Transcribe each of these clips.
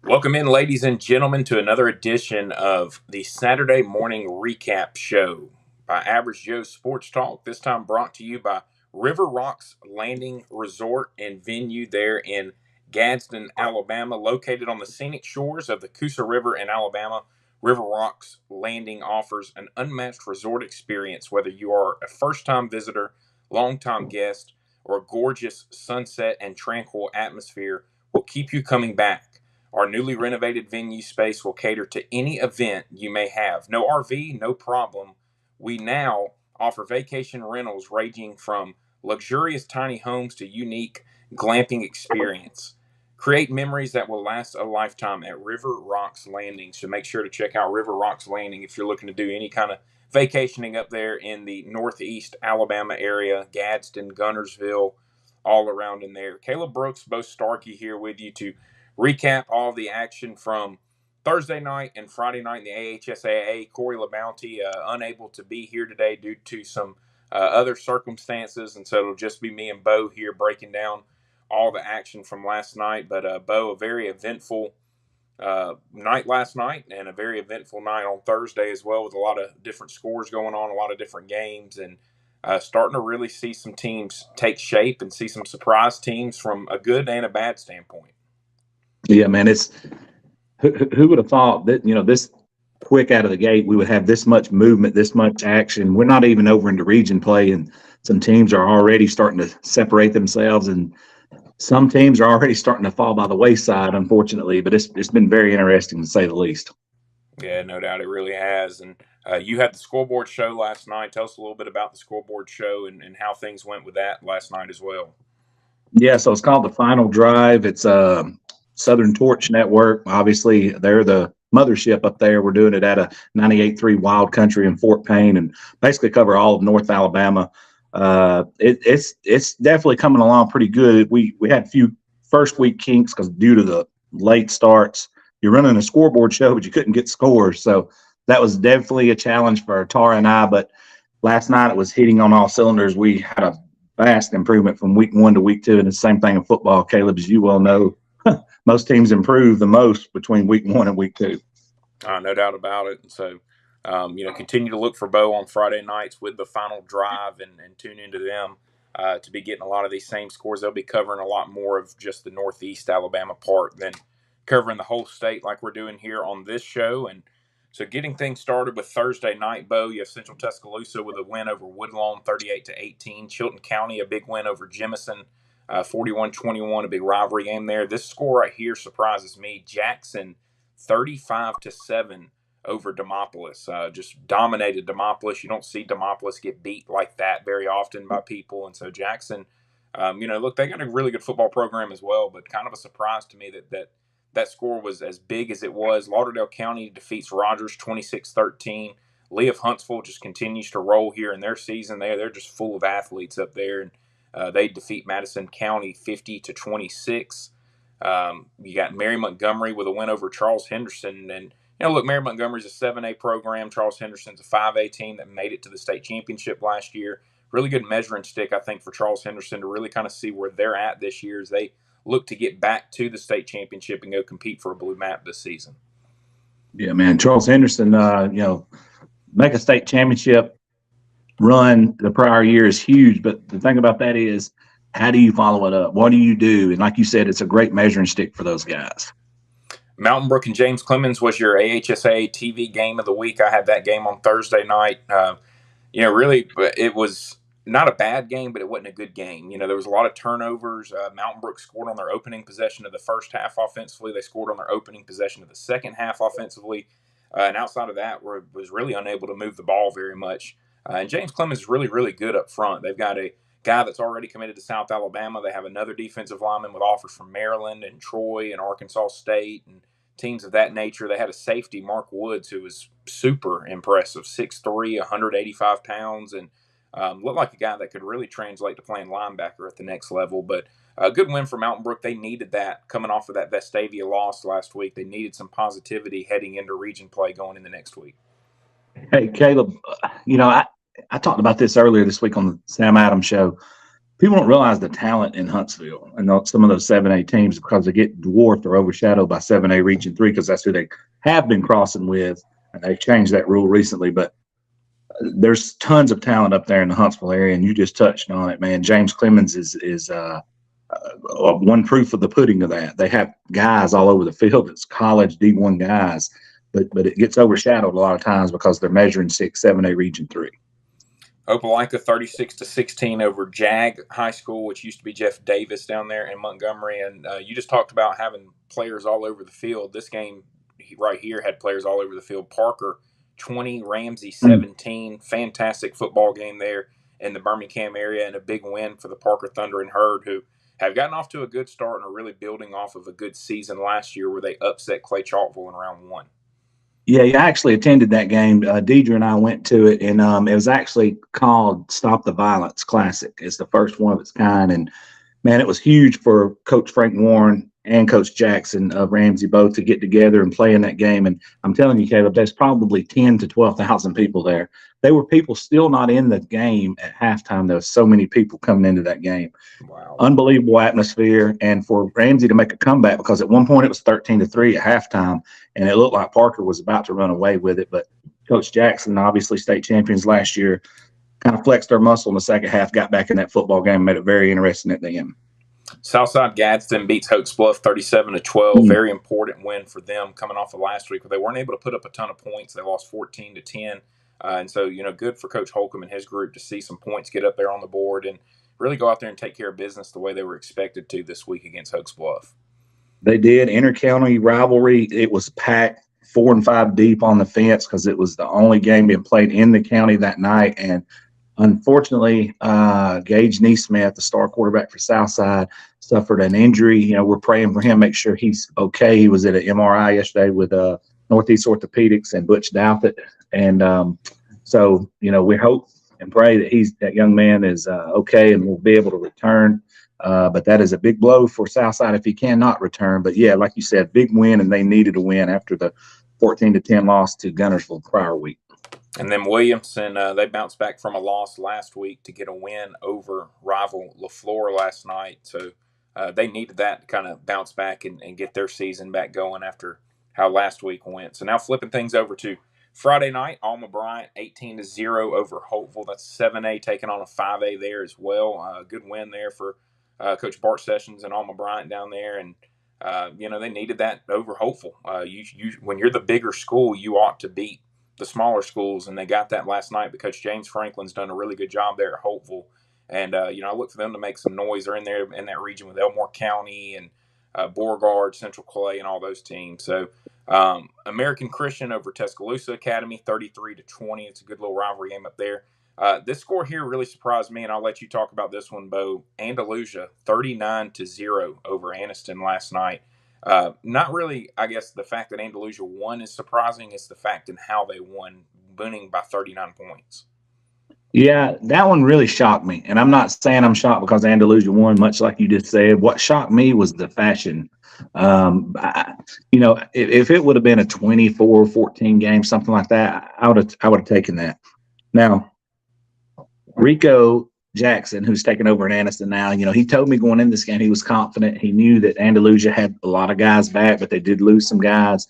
Welcome in, ladies and gentlemen, to another edition of the Saturday Morning Recap Show by Average Joe Sports Talk. This time brought to you by River Rocks Landing Resort and Venue there in Gadsden, Alabama, located on the scenic shores of the Coosa River in Alabama. River Rocks Landing offers an unmatched resort experience, whether you are a first-time visitor, long-time guest, or a gorgeous sunset and tranquil atmosphere will keep you coming back. Our newly renovated venue space will cater to any event you may have. No RV, no problem. We now offer vacation rentals ranging from luxurious tiny homes to unique glamping experience. Create memories that will last a lifetime at River Rocks Landing. So make sure to check out River Rocks Landing if you're looking to do any kind of vacationing up there in the northeast Alabama area, Gadsden, Gunnersville, all around in there. Caleb Brooks, Bo Starkey here with you to recap all the action from Thursday night and Friday night in the AHSAA. Corey LaBounty unable to be here today due to some other circumstances, and so it'll just be me and Bo here breaking down all the action from last night. But Bo, a very eventful night last night and a very eventful night on Thursday as well, with a lot of different scores going on, a lot of different games, and starting to really see some teams take shape and see some surprise teams from a good and a bad standpoint. Yeah, man, it's who would have thought that, this quick out of the gate, we would have this much movement, this much action. We're not even over into region play, and some teams are already starting to separate themselves, and some teams are already starting to fall by the wayside, unfortunately. But it's been very interesting, to say the least. Yeah, no doubt it really has. And you had the scoreboard show last night. Tell us a little bit about the scoreboard show and how things went with that last night as well. Yeah, so it's called The Final Drive. It's Southern Torch Network. Obviously, they're the mothership up there. We're doing it at a 98.3 Wild Country in Fort Payne, and basically cover all of North Alabama. It's definitely coming along pretty good. We had a few first week kinks because due to the late starts, you're running a scoreboard show, but you couldn't get scores. So that was definitely a challenge for Tara and I. But last night it was hitting on all cylinders. We had a vast improvement from week 1 to week 2, and the same thing in football, Caleb, as you well know. Most teams improve the most between week 1 and week 2. No doubt about it. And so, continue to look for Bo on Friday nights with the Final Drive and tune into them to be getting a lot of these same scores. They'll be covering a lot more of just the Northeast Alabama part than covering the whole state like we're doing here on this show. And so getting things started with Thursday night, Bo, you have Central Tuscaloosa with a win over Woodlawn 38-18. Chilton County, a big win over Jemison 41-21, a big rivalry game there. This score right here surprises me. Jackson 35-7 over Demopolis. Just dominated Demopolis. You don't see Demopolis get beat like that very often by people. And so Jackson, look, they got a really good football program as well, but kind of a surprise to me that score was as big as it was. Lauderdale County defeats Rogers 26-13. Lee of Huntsville just continues to roll here in their season. They're just full of athletes up there, and they defeat Madison County 50-26. You got Mary Montgomery with a win over Charles Henderson. And, look, Mary Montgomery's a 7A program. Charles Henderson's a 5A team that made it to the state championship last year. Really good measuring stick, I think, for Charles Henderson to really kind of see where they're at this year as they look to get back to the state championship and go compete for a blue map this season. Yeah, man. Charles Henderson, make a state championship run the prior year is huge. But the thing about that is, how do you follow it up? What do you do? And like you said, it's a great measuring stick for those guys. Mountain Brook and James Clemens was your AHSAA TV game of the week. I had that game on Thursday night. Really, it was not a bad game, but it wasn't a good game. There was a lot of turnovers. Mountain Brook scored on their opening possession of the first half offensively. They scored on their opening possession of the second half offensively. And outside of that, was really unable to move the ball very much. And James Clemens is really, really good up front. They've got a guy that's already committed to South Alabama. They have another defensive lineman with offers from Maryland and Troy and Arkansas State and teams of that nature. They had a safety, Mark Woods, who was super impressive, 6'3", 185 pounds, and looked like a guy that could really translate to playing linebacker at the next level. But a good win for Mountain Brook. They needed that coming off of that Vestavia loss last week. They needed some positivity heading into region play going into next week. Hey, Caleb, I talked about this earlier this week on the Sam Adams show. people don't realize the talent in Huntsville and some of those 7A teams because they get dwarfed or overshadowed by 7A Region 3 because that's who they have been crossing with. And they've changed that rule recently. But there's tons of talent up there in the Huntsville area, and you just touched on it, man. James Clemens is one proof of the pudding of that. They have guys all over the field. It's college D1 guys, but it gets overshadowed a lot of times because they're measuring 6, 7A Region 3. Opelika 36-16 over Jag High School, which used to be Jeff Davis down there in Montgomery. And you just talked about having players all over the field. This game right here had players all over the field. Parker 20, Ramsey 17. Fantastic football game there in the Birmingham area, and a big win for the Parker Thunder and Herd, who have gotten off to a good start and are really building off of a good season last year where they upset Clay Chalkville in round 1. Yeah, I actually attended that game. Deidre and I went to it, and it was actually called Stop the Violence Classic. It's the first one of its kind, and man, it was huge for Coach Frank Warren and Coach Jackson of Ramsey both to get together and play in that game. And I'm telling you, Caleb, there's probably 10 to 12,000 people there. There were people still not in the game at halftime. There were so many people coming into that game. Wow. Unbelievable atmosphere. And for Ramsey to make a comeback, because at one point it was 13-3 at halftime, and it looked like Parker was about to run away with it. But Coach Jackson, obviously state champions last year, kind of flexed their muscle in the second half, got back in that football game, made it very interesting at the end. Southside Gadsden beats Oaks Bluff 37-12. Very important win for them coming off of last week where they weren't able to put up a ton of points. They lost 14-10. And so, good for Coach Holcomb and his group to see some points get up there on the board and really go out there and take care of business the way they were expected to this week against Oaks Bluff. They did. Inter-county rivalry. It was packed 4 and 5 deep on the fence because it was the only game being played in the county that night. And unfortunately, Gage Neesmith, the star quarterback for Southside, suffered an injury. We're praying for him, make sure he's okay. He was at an MRI yesterday with Northeast Orthopedics and Butch Douthit. And so, we hope and pray that that young man is okay and will be able to return. But that is a big blow for Southside if he cannot return. But, yeah, like you said, big win, and they needed a win after the 14-10 loss to Gunnersville prior week. And then Williamson, they bounced back from a loss last week to get a win over rival LaFleur last night. So they needed that to kind of bounce back and get their season back going after how last week went. So now flipping things over to Friday night, Alma Bryant 18-0 over Hopeville. That's 7A taking on a 5A there as well. Good win there for Coach Bart Sessions and Alma Bryant down there. And, they needed that over Hopeville. When you're the bigger school, you ought to beat the smaller schools, and they got that last night because James Franklin's done a really good job there at Hopeville. And, I look for them to make some noise. They're in there in that region with Elmore County and Beauregard, Central Clay, and all those teams. So American Christian over Tuscaloosa Academy, 33-20. It's a good little rivalry game up there. This score here really surprised me, and I'll let you talk about this one, Bo. Andalusia, 39-0 over Anniston last night. Not really, I guess, the fact that Andalusia won is surprising. It's the fact in how they won, winning by 39 points. Yeah, that one really shocked me. And I'm not saying I'm shocked because Andalusia won, much like you just said. What shocked me was the fashion. If it would have been a 24-14 game, something like that, I would have taken that. Now, Rico Jackson, who's taken over in Anniston now, he told me going in this game he was confident. He knew that Andalusia had a lot of guys back, but they did lose some guys.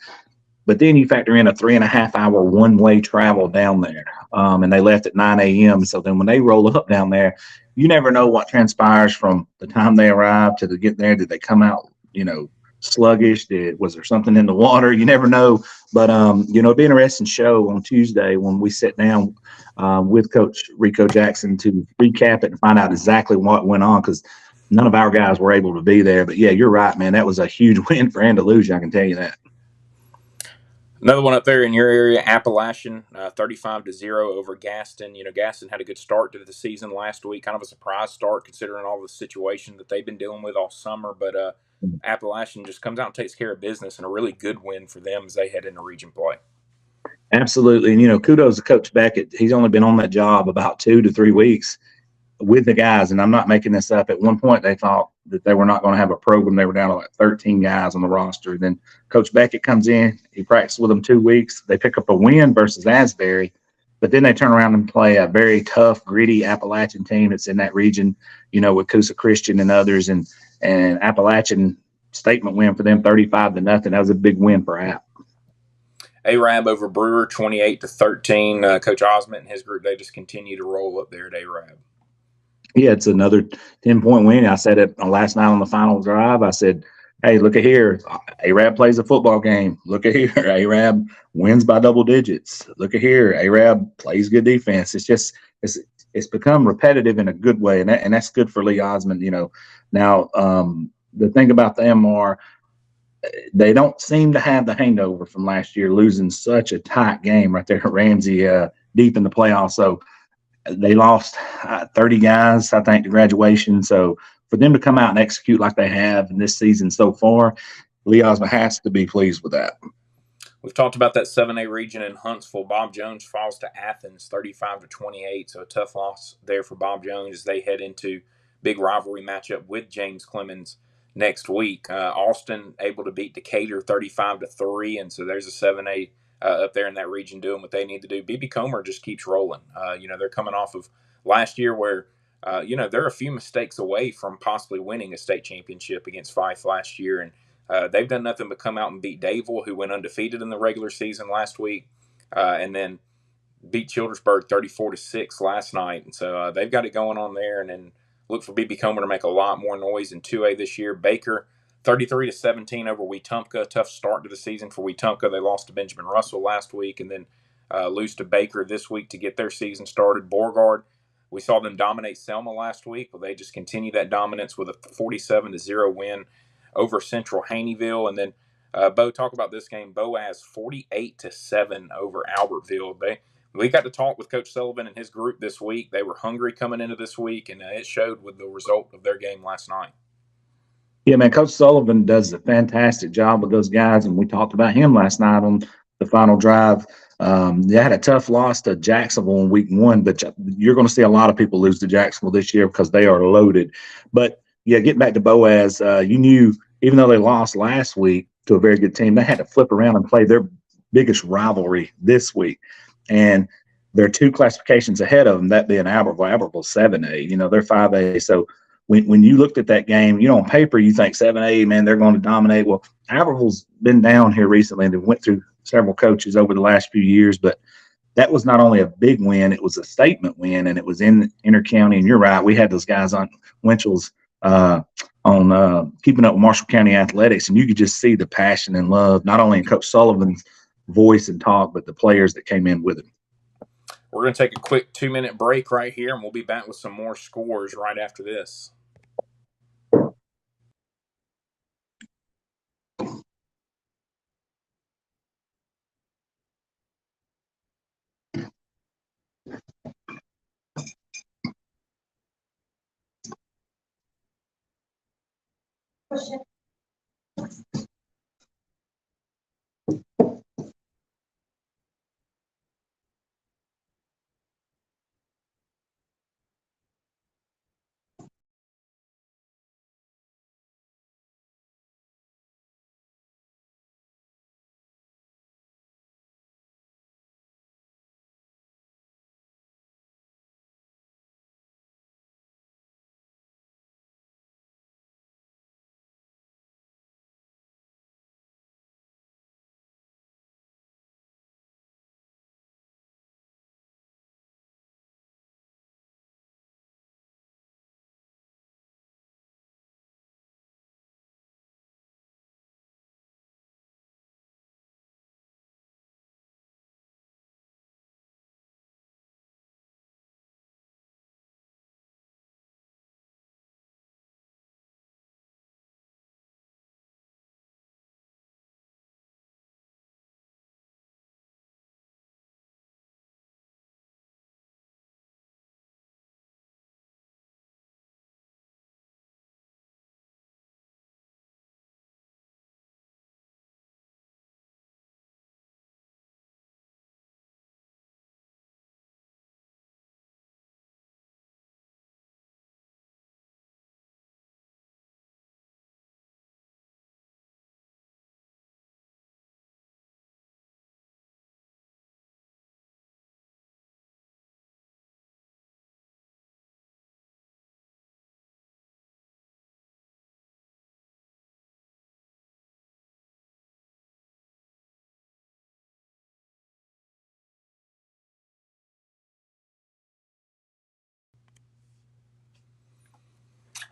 But then you factor in a 3.5-hour one-way travel down there, and they left at 9 a.m. So then when they roll up down there, you never know what transpires from the time they arrive to the get there. Did they come out, sluggish? Was there something in the water? You never know. But, it'd be an interesting show on Tuesday when we sit down with Coach Rico Jackson to recap it and find out exactly what went on because none of our guys were able to be there. But, yeah, you're right, man. That was a huge win for Andalusia, I can tell you that. Another one up there in your area, Appalachian, 35-0 over Gaston. Gaston had a good start to the season last week, kind of a surprise start considering all the situation that they've been dealing with all summer. But Appalachian just comes out and takes care of business, and a really good win for them as they head into region play. Absolutely. And, kudos to Coach Beckett. He's only been on that job about 2 to 3 weeks with the guys, and I'm not making this up. At one point, they thought that they were not going to have a program. They were down to like 13 guys on the roster. Then Coach Beckett comes in. He practiced with them 2 weeks. They pick up a win versus Asbury, But then they turn around and play a very tough, gritty Appalachian team that's in that region, with Coosa Christian and others, and Appalachian statement win for them, 35-0. That was a big win for App. ARAB over Brewer, 28-13. Coach Osment and his group, they just continue to roll up there at ARAB. Yeah, it's another 10-point win. I said it last night on the final drive. I said, hey, look at here. ARAB plays a football game. Look at here. ARAB wins by double digits. Look at here. ARAB plays good defense. It's become repetitive in a good way, and that's good for Lee Osmond. Now the thing about the MR, they don't seem to have the hangover from last year, losing such a tight game right there at Ramsey deep in the playoffs. So they lost 30 guys, I think, to graduation. So for them to come out and execute like they have in this season so far, Lee Osmond has to be pleased with that. We've talked about that 7A region in Huntsville. Bob Jones falls to Athens 35-28. So a tough loss there for Bob Jones as they head into big rivalry matchup with James Clemens next week. Austin able to beat Decatur 35-3. And so there's a 7A up there in that region doing what they need to do. BB Comer just keeps rolling. They're coming off of last year where, they're a few mistakes away from possibly winning a state championship against Fife last year. And they've done nothing but come out and beat Davil, who went undefeated in the regular season last week, and then beat Childersburg 34-6 last night. And so they've got it going on there. And then look for BB Comer to make a lot more noise in 2A this year. Baker 33-17 over Wetumpka. Tough start to the season for Wetumpka. They lost to Benjamin Russell last week and then lose to Baker this week to get their season started. Beauregard, we saw them dominate Selma last week. Well, they just continue that dominance with a 47-0 win over Central Haneyville. And then, Bo, talk about this game. Boaz 48-7 over Albertville. We got to talk with Coach Sullivan and his group this week. They were hungry coming into this week, and it showed with the result of their game last night. Yeah, man, Coach Sullivan does a fantastic job with those guys, and we talked about him last night on the final drive. They had a tough loss to Jacksonville in week 1, but you're going to see a lot of people lose to Jacksonville this year because they are loaded. But, yeah, getting back to Boaz, you knew even though they lost last week to a very good team, they had to flip around and play their biggest rivalry this week. And they're 2 classifications ahead of them, that being Albertville. Albertville's 7A. They're 5A. So when you looked at that game, on paper, you think 7A, man, they're going to dominate. Well, Albertville's been down here recently, and they went through several coaches over the last few years. But that was not only a big win, it was a statement win, and it was in Intercounty. And you're right, we had those guys on Winchell's on Keeping Up with Marshall County Athletics, and you could just see the passion and love, not only in Coach Sullivan's voice and talk, but the players that came in with him. We're going to take a quick 2-minute break right here, and we'll be back with some more scores right after this.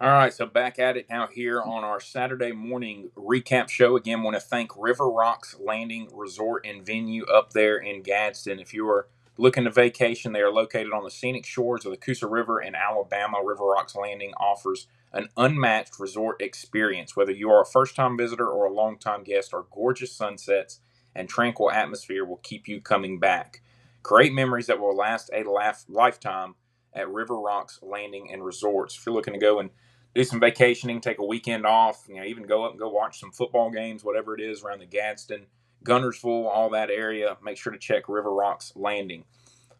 All right, so back at it now here on our Saturday morning recap show. Again, want to thank River Rocks Landing Resort and Venue up there in Gadsden. If you are looking to vacation, they are located on the scenic shores of the Coosa River in Alabama. River Rocks Landing offers an unmatched resort experience. Whether you are a first-time visitor or a long-time guest, our gorgeous sunsets and tranquil atmosphere will keep you coming back. Create memories that will last a lifetime at River Rocks Landing and Resorts. If you're looking to go and do some vacationing, take a weekend off, even go up and go watch some football games, whatever it is around the Gadsden, Gunnersville, all that area, make sure to check River Rocks Landing.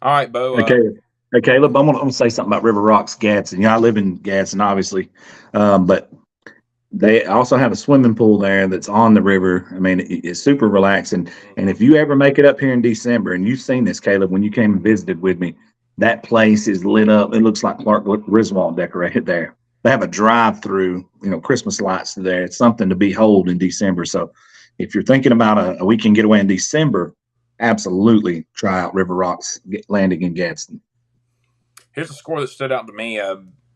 All right, Bo. Okay. Hey, Caleb, I'm gonna say something about River Rocks Gadsden. I live in Gadsden, obviously, but they also have a swimming pool there that's on the river. I mean, it's super relaxing. And if you ever make it up here in December, and you've seen this, Caleb, when you came and visited with me, that place is lit up. It looks like Clark Griswold decorated there. They have a drive-through, Christmas lights there. It's something to behold in December. So if you're thinking about a weekend getaway in December, absolutely try out River Rocks Landing in Gadsden. Here's a score that stood out to me.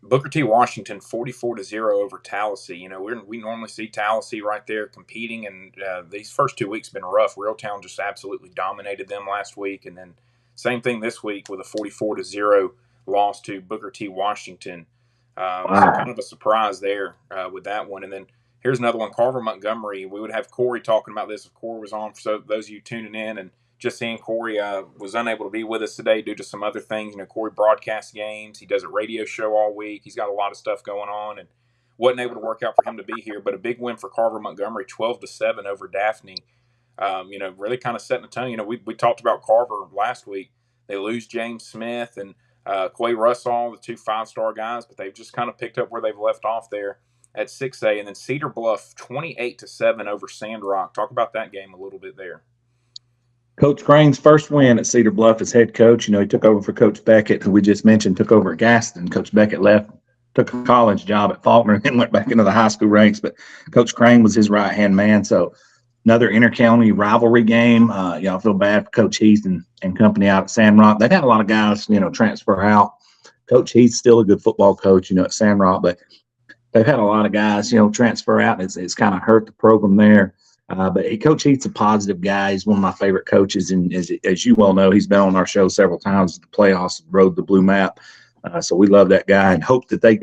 Booker T. Washington 44-0 over Tallahassee. We normally see Tallahassee right there competing, and these first 2 weeks been rough. Reeltown just absolutely dominated them last week, and then same thing this week with a 44-0 loss to Booker T. Washington. Wow. So kind of a surprise there with that one. And then here's another one, Carver Montgomery. We would have Corey talking about this if Corey was on. So those of you tuning in and just seeing Corey was unable to be with us today due to some other things. Corey broadcasts games. He does a radio show all week. He's got a lot of stuff going on and wasn't able to work out for him to be here. But a big win for Carver Montgomery, 12-7 over Daphne. Really kind of setting the tone. We talked about Carver last week. They lose James Smith and Quay Russell, the two 5-star guys, but they've just kind of picked up where they've left off there at 6A. And then Cedar Bluff, 28-7 over Sandrock. Talk about that game a little bit there. Coach Crane's first win at Cedar Bluff as head coach. He took over for Coach Beckett, who we just mentioned, took over at Gaston. Coach Beckett left, took a college job at Faulkner, and then went back into the high school ranks. But Coach Crane was his right-hand man. So another intercounty rivalry game. Y'all feel bad for Coach Heath and company out at Sandrock. They've had a lot of guys, transfer out. Coach Heath's still a good football coach, at Sandrock, but they've had a lot of guys, transfer out. It's kind of hurt the program there. But Coach Heath's a positive guy. He's one of my favorite coaches, and as you well know, he's been on our show several times at the playoffs, rode the blue map. So we love that guy and hope that they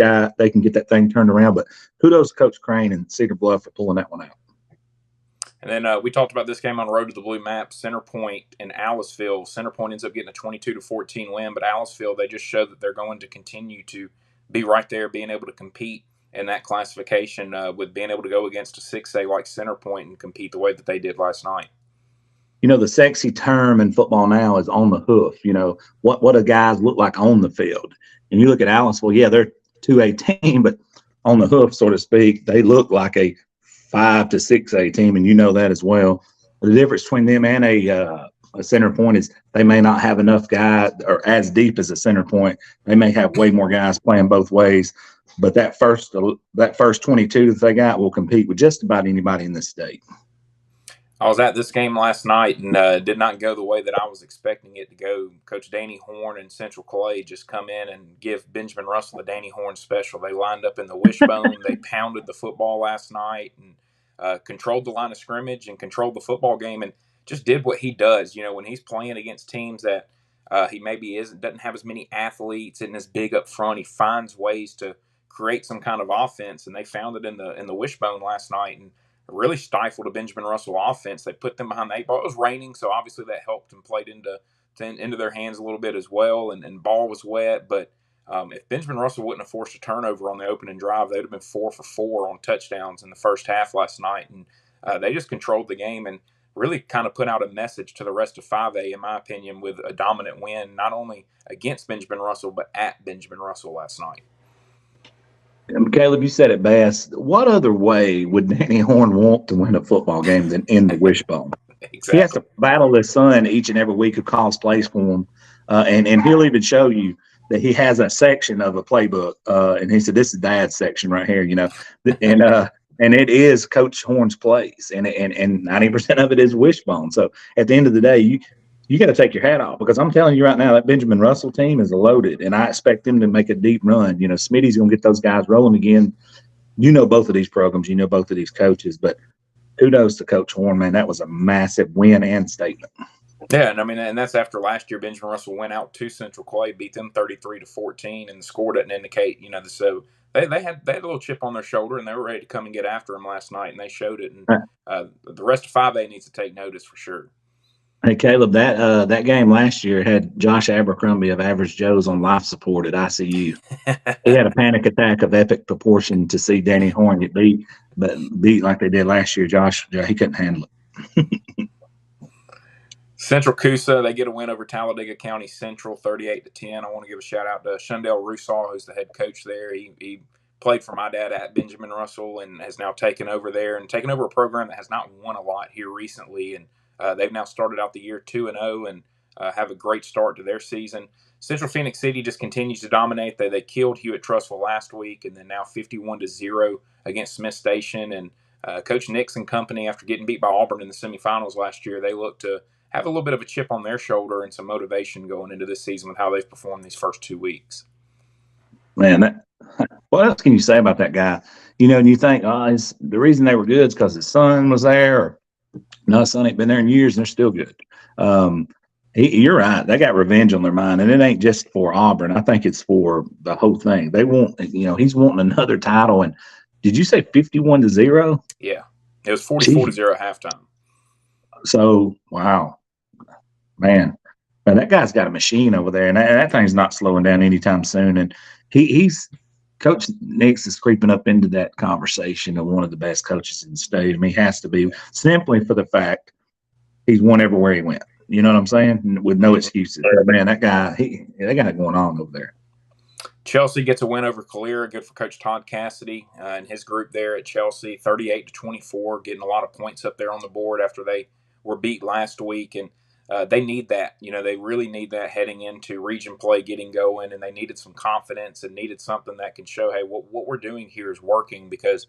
can get that thing turned around. But kudos to Coach Crane and Cedar Bluff for pulling that one out. And then we talked about this game on Road to the Blue Map, Center Point and Aliceville. Center Point ends up getting a 22-14 win, but Aliceville, they just showed that they're going to continue to be right there, being able to compete in that classification with being able to go against a 6A like Center Point and compete the way that they did last night. The sexy term in football now is on the hoof. What do guys look like on the field? And you look at Aliceville, yeah, they're 2A team, but on the hoof, so to speak, they look like a 5 to 6A team, and that as well. The difference between them and a Center Point is they may not have enough guys or as deep as a Center Point. They may have way more guys playing both ways. But that first 22 that they got will compete with just about anybody in this state. I was at this game last night and did not go the way that I was expecting it to go. Coach Danny Horn and Central Clay just come in and give Benjamin Russell the Danny Horn special. They lined up in the wishbone. They pounded the football last night and controlled the line of scrimmage and controlled the football game and just did what he does. When he's playing against teams that he maybe doesn't have as many athletes and as big up front, he finds ways to create some kind of offense, and they found it in the wishbone last night and really stifled a Benjamin Russell offense. They put them behind the 8 ball. It was raining, so obviously that helped and played into their hands a little bit as well, and ball was wet. But if Benjamin Russell wouldn't have forced a turnover on the opening drive, they'd have been 4 for 4 on touchdowns in the first half last night, and they just controlled the game and really kind of put out a message to the rest of 5A, in my opinion, with a dominant win, not only against Benjamin Russell, but at Benjamin Russell last night. Caleb, you said it best. What other way would Danny Horn want to win a football game than in the wishbone? Exactly. He has to battle his son each and every week who calls plays for him. And he'll even show you that he has a section of a playbook. And he said, this is Dad's section right here, and it is Coach Horn's plays. And 90% of it is wishbone. So at the end of the day, You got to take your hat off because I'm telling you right now that Benjamin Russell team is loaded, and I expect them to make a deep run. Smitty's going to get those guys rolling again. Both of these programs, both of these coaches, but kudos to Coach Horn, man. That was a massive win and statement. Yeah, and that's after last year. Benjamin Russell went out to Central Clay, beat them 33-14, and the score doesn't indicate. So they had a little chip on their shoulder, and they were ready to come and get after them last night, and they showed it. And the rest of 5A needs to take notice for sure. Hey Caleb, that game last year had Josh Abercrombie of Average Joe's on life support at ICU. He had a panic attack of epic proportion to see Danny Horn get beat like they did last year. Josh, he couldn't handle it. Central Coosa, they get a win over Talladega County Central, 38-10. I want to give a shout out to Shundell Russaw, who's the head coach there. He played for my dad at Benjamin Russell and has now taken over there and taken over a program that has not won a lot here recently. And they've now started out the year 2-0 and have a great start to their season. Central Phoenix City just continues to dominate. They killed Hewitt-Trussville last week, and then now 51-0 against Smith Station. And Coach Nix and company, after getting beat by Auburn in the semifinals last year, they look to have a little bit of a chip on their shoulder and some motivation going into this season with how they've performed these first 2 weeks. Man, what else can you say about that guy? And you think, the reason they were good is because his son was there. Or, no, his son ain't been there in years, and they're still good. You're right. They got revenge on their mind, and it ain't just for Auburn. I think it's for the whole thing. They want, he's wanting another title. And did you say 51-0? Yeah, it was 44-0 halftime. So, wow, man, that guy's got a machine over there, and that thing's not slowing down anytime soon. And he's Coach Nix is creeping up into that conversation of one of the best coaches in the state. I mean, he has to be, simply for the fact he's won everywhere he went. You know what I'm saying? With no excuses. Man, that guy, they got it going on over there. Chelsea gets a win over Calera. Good for Coach Todd Cassidy and his group there at Chelsea, 38-24, getting a lot of points up there on the board after they were beat last week. And they need that. They really need that heading into region play getting going, and they needed some confidence and needed something that can show, hey, what we're doing here is working, because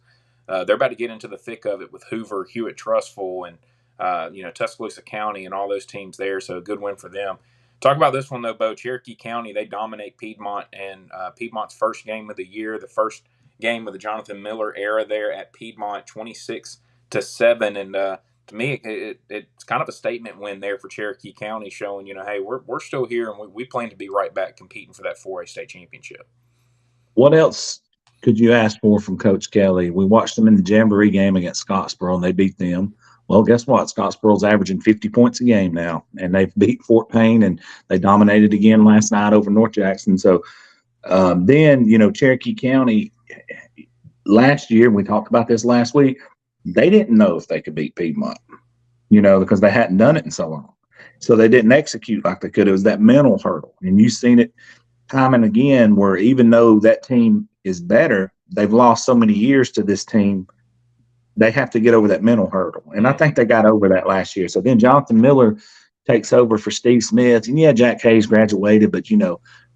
they're about to get into the thick of it with Hoover, Hewitt-Trussville, and Tuscaloosa County and all those teams there. So a good win for them. Talk about this one, though, Bo. Cherokee County, they dominate Piedmont, and Piedmont's first game of the year, the first game of the Jonathan Miller era there at Piedmont, 26-7. And to me, it's kind of a statement win there for Cherokee County, showing, hey, we're still here, and we plan to be right back competing for that 4A state championship. What else could you ask for from Coach Kelly? We watched them in the Jamboree game against Scottsboro, and they beat them. Well, guess what? Scottsboro's averaging 50 points a game now, and they've beat Fort Payne, and they dominated again last night over North Jackson. So then, Cherokee County last year, we talked about this last week, they didn't know if they could beat Piedmont, because they hadn't done it in so long. So they didn't execute like they could. It was that mental hurdle. And you've seen it time and again where even though that team is better, they've lost so many years to this team. They have to get over that mental hurdle. And I think they got over that last year. So then Jonathan Miller takes over for Steve Smith. And, yeah, Jack Hayes graduated, but,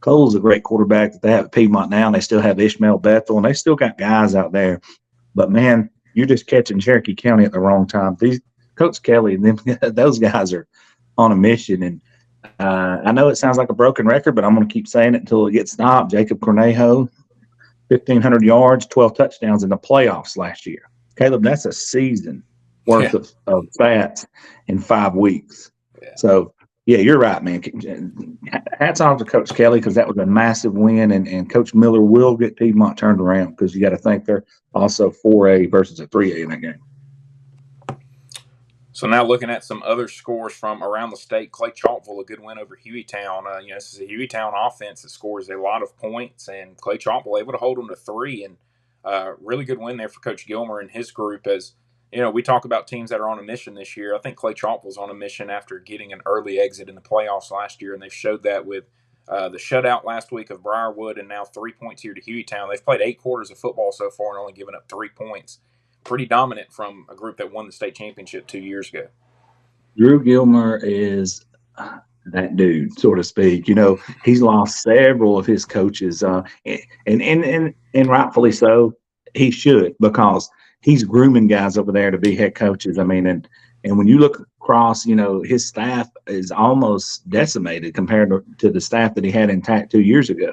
Cole's a great quarterback that they have at Piedmont now, and they still have Ishmael Bethel, and they still got guys out there. But, man, you're just catching Cherokee County at the wrong time. Coach Kelly and them, those guys are on a mission. And I know it sounds like a broken record, but I'm going to keep saying it until it gets stopped. Jacob Cornejo, 1,500 yards, 12 touchdowns in the playoffs last year. Caleb, that's a season worth of stats in 5 weeks. Yeah. So, yeah, you're right, man. Hats off to Coach Kelly, because that was a massive win, and Coach Miller will get Piedmont turned around, because you got to think they're also 4A versus a 3A in that game. So now looking at some other scores from around the state, Clay Chalkville, a good win over Hueytown. This is a Hueytown offense that scores a lot of points, and Clay Chalkville able to hold them to 3, and really good win there for Coach Gilmer and his group. As we talk about teams that are on a mission this year. I think Clay Chalkville's on a mission after getting an early exit in the playoffs last year, and they've showed that with the shutout last week of Briarwood, and now 3 points here to Hueytown. They've played 8 quarters of football so far and only given up 3 points. Pretty dominant from a group that won the state championship 2 years ago. Drew Gilmer is that dude, so to speak. He's lost several of his coaches, and rightfully so. He should, because he's grooming guys over there to be head coaches. I mean, and when you look Cross, his staff is almost decimated compared to the staff that he had intact 2 years ago.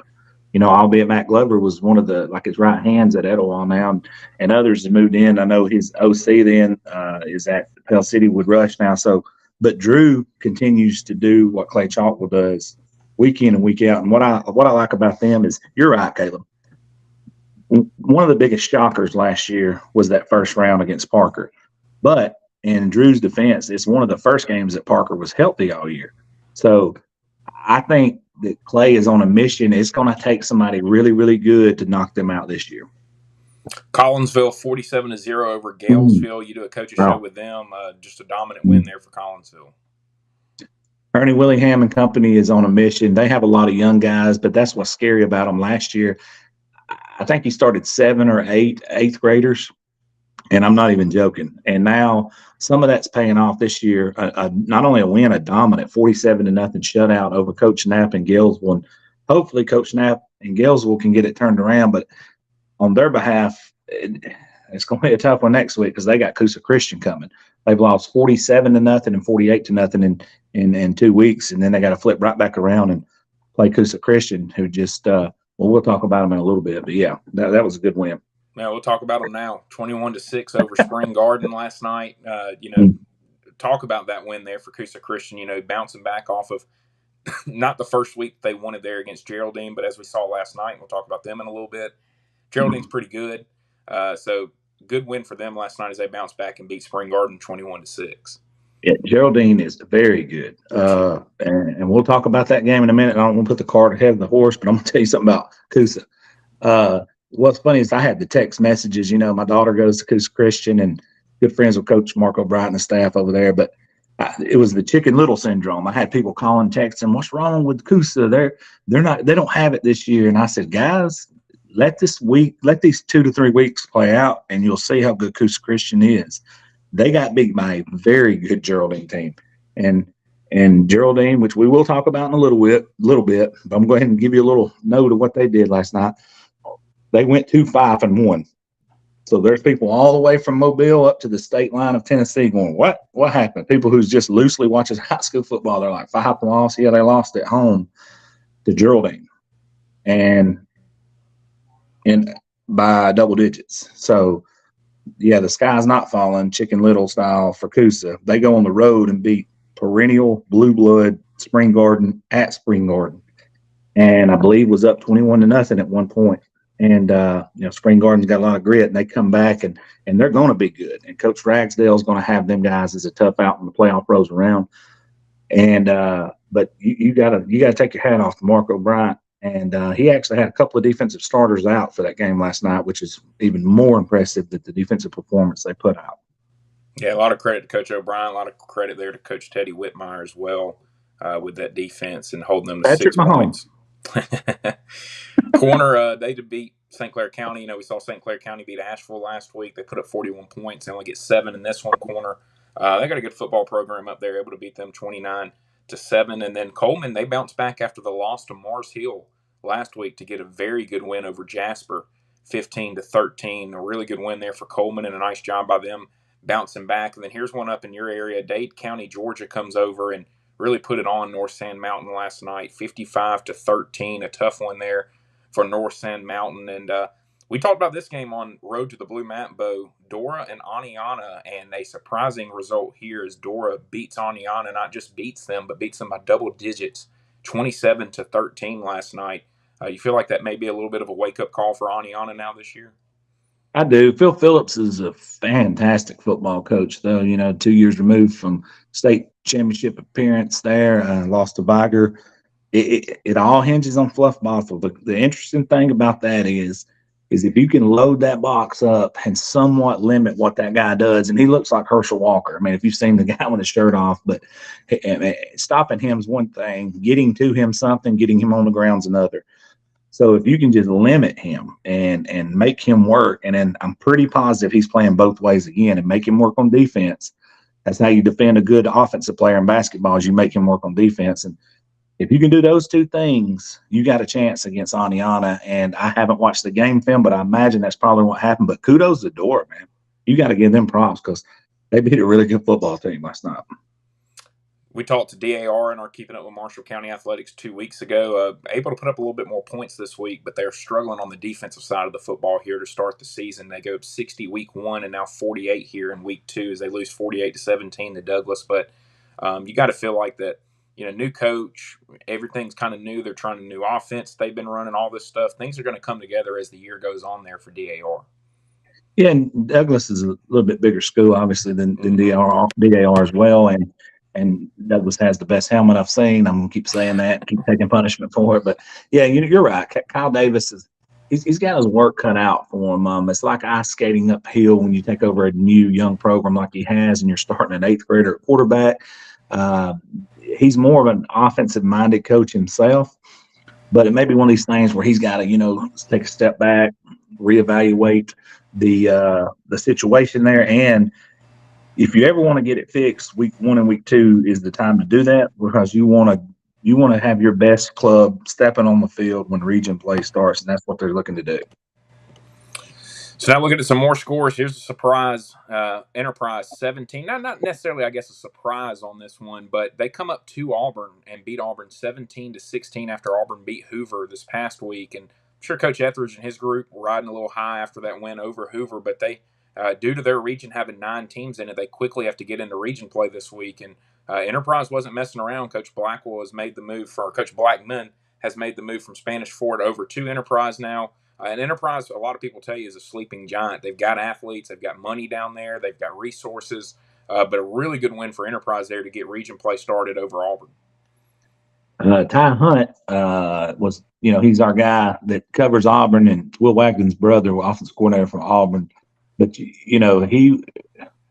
Albeit Matt Glover was one of his right hands at Etowah now, and others have moved in. I know his OC then is at Pell City Wood Rush now. So, but Drew continues to do what Clay Chalkwell does week in and week out. And what I like about them is, you're right, Caleb. One of the biggest shockers last year was that first round against Parker, but in Drew's defense, it's one of the first games that Parker was healthy all year. So I think that Clay is on a mission. It's going to take somebody really, really good to knock them out this year. Collinsville 47-0 over Galesville. You do a coach's show with them. Just a dominant win there for Collinsville. Ernie Willingham and company is on a mission. They have a lot of young guys, but that's what's scary about them. Last year, I think he started 7 or 8 eighth graders, and I'm not even joking. And now some of that's paying off this year. Not only a win, a dominant 47-0 shutout over Coach Knapp and Galesville. And hopefully Coach Knapp and Galesville can get it turned around. But on their behalf, it's going to be a tough one next week because they got Coosa Christian coming. They've lost 47-0 and 48-0 in 2 weeks, and then they got to flip right back around and play Coosa Christian, who just we'll talk about them in a little bit. But yeah, that was a good win. Yeah, we'll talk about them now. 21-6 over Spring Garden last night. Talk about that win there for Coosa Christian. Bouncing back off of not the first week they won it there against Geraldine, but as we saw last night, and we'll talk about them in a little bit. Geraldine's pretty good, so good win for them last night as they bounced back and beat Spring Garden 21-6. Yeah, Geraldine is very good, and we'll talk about that game in a minute. I don't want to put the cart ahead of the horse, but I'm going to tell you something about Coosa. What's funny is I had the text messages. My daughter goes to Coosa Christian and good friends with Coach Mark O'Brien and the staff over there. But it was the Chicken Little syndrome. I had people calling, texting, "What's wrong with Coosa? They don't have it this year." And I said, guys, let these 2 to 3 weeks play out, and you'll see how good Coosa Christian is. They got beat by a very good Geraldine team, and Geraldine, which we will talk about in a little bit. But I'm going to go ahead and give you a little note of what they did last night. They went 2-5-1. So there's people all the way from Mobile up to the state line of Tennessee going, what happened? People who's just loosely watches high school football, they're like, 5 loss. Yeah, they lost at home to Geraldine and by double digits. So, yeah, the sky's not falling, Chicken Little style for Coosa. They go on the road and beat perennial blue blood Spring Garden at Spring Garden, and I believe was up 21-0 at one point. And, Spring Garden's got a lot of grit, and they come back, and they're going to be good. And Coach Ragsdale's going to have them guys as a tough out when the playoff rolls around. And but you got to take your hat off to Mark O'Brien. And he actually had a couple of defensive starters out for that game last night, which is even more impressive than the defensive performance they put out. Yeah, a lot of credit to Coach O'Brien, a lot of credit there to Coach Teddy Whitmire as well with that defense and holding them to Patrick 6 Mahomes. points. Corner, they did beat St. Clair County. We saw St. Clair County beat Asheville last week. They put up 41 points. They only get 7 in this one. Corner, they got a good football program up there, able to beat them 29-7. And then Coleman, they bounced back after the loss to Mars Hill last week to get a very good win over Jasper, 15-13. A really good win there for Coleman, and a nice job by them bouncing back. And then here's one up in your area. Dade County, Georgia comes over and really put it on North Sand Mountain last night, 55-13. A tough one there for North Sand Mountain. And we talked about this game on Road to the Blue Mountain Bow, Dora and Aniana, and a surprising result here is Dora beats Aniana, not just beats them, but beats them by double digits, 27-13 last night. You feel like that may be a little bit of a wake-up call for Aniana now this year? I do. Phil Phillips is a fantastic football coach, though. 2 years removed from state championship appearance there, lost to Viger. It all hinges on Fluff Bothell. The interesting thing about that is if you can load that box up and somewhat limit what that guy does, and he looks like Herschel Walker. I mean, if you've seen the guy with his shirt off, but stopping him is one thing, getting to him something, getting him on the ground's another. So if you can just limit him and make him work, and then I'm pretty positive he's playing both ways again, and make him work on defense. That's how you defend a good offensive player in basketball, is you make him work on defense. And if you can do those two things, you got a chance against Aniana. And I haven't watched the game film, but I imagine that's probably what happened. But kudos to Dora, man. You got to give them props because they beat a really good football team last night. We talked to DAR in our Keeping Up with Marshall County Athletics 2 weeks ago. Able to put up a little bit more points this week, but they're struggling on the defensive side of the football here to start the season. They go up 60 week 1 and now 48 here in week 2 as they lose 48-17 to Douglas. But you got to feel like that, new coach, everything's kind of new. They're trying a new offense. They've been running all this stuff. Things are going to come together as the year goes on there for DAR. Yeah, and Douglas is a little bit bigger school, obviously, than DAR as well. And Douglas has the best helmet I've seen. I'm gonna keep saying that, keep taking punishment for it. But yeah, you're right. Kyle Davis he's got his work cut out for him. It's like ice skating uphill when you take over a new young program like he has, and you're starting an 8th grader at quarterback. He's more of an offensive minded coach himself, but it may be one of these things where he's got to take a step back, reevaluate the situation there. And if you ever want to get it fixed, week 1 and week 2 is the time to do that, because you want to have your best club stepping on the field when region play starts, and that's what they're looking to do. So now looking at some more scores. Here's a surprise. Enterprise 17. Not necessarily, I guess, a surprise on this one, but they come up to Auburn and beat Auburn 17-16 after Auburn beat Hoover this past week. And I'm sure Coach Etheridge and his group were riding a little high after that win over Hoover, but they, due to their region having 9 teams in it, they quickly have to get into region play this week. And Enterprise wasn't messing around. Coach Blackwell has made the move Coach Blackman has made the move from Spanish Fort over to Enterprise now. And Enterprise, a lot of people tell you, is a sleeping giant. They've got athletes. They've got money down there. They've got resources. But a really good win for Enterprise there to get region play started over Auburn. Ty Hunt was, he's our guy that covers Auburn, and Will Wagner's brother, offensive coordinator from Auburn. But, he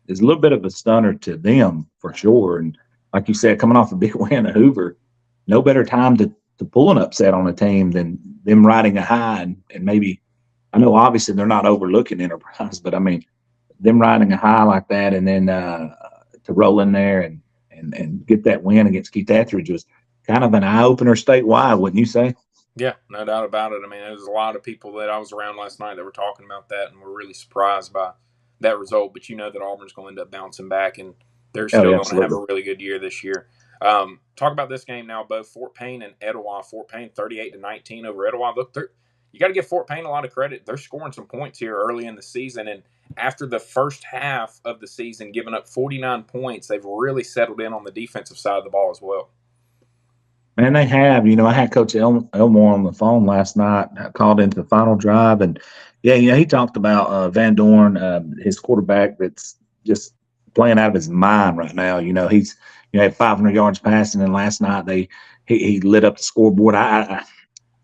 is a little bit of a stunner to them for sure. And like you said, coming off a big win at Hoover, no better time to pull an upset on a team than them riding a high. And maybe, I know obviously they're not overlooking Enterprise, but I mean, them riding a high like that and then to roll in there and get that win against Keith Etheridge was kind of an eye-opener statewide, wouldn't you say? Yeah, no doubt about it. I mean, there's a lot of people that I was around last night that were talking about that and were really surprised by that result. But that Auburn's going to end up bouncing back, and they're still going to have a really good year this year. Talk about this game now, both Fort Payne and Etowah. Fort Payne 38-19 over Etowah. Look, you got to give Fort Payne a lot of credit. They're scoring some points here early in the season, and after the first half of the season, giving up 49 points, they've really settled in on the defensive side of the ball as well. And they have. I had Coach Elmore on the phone last night. I called into the final drive, and he talked about Van Dorn, his quarterback that's just playing out of his mind right now. He's had 500 yards passing, and last night he lit up the scoreboard. I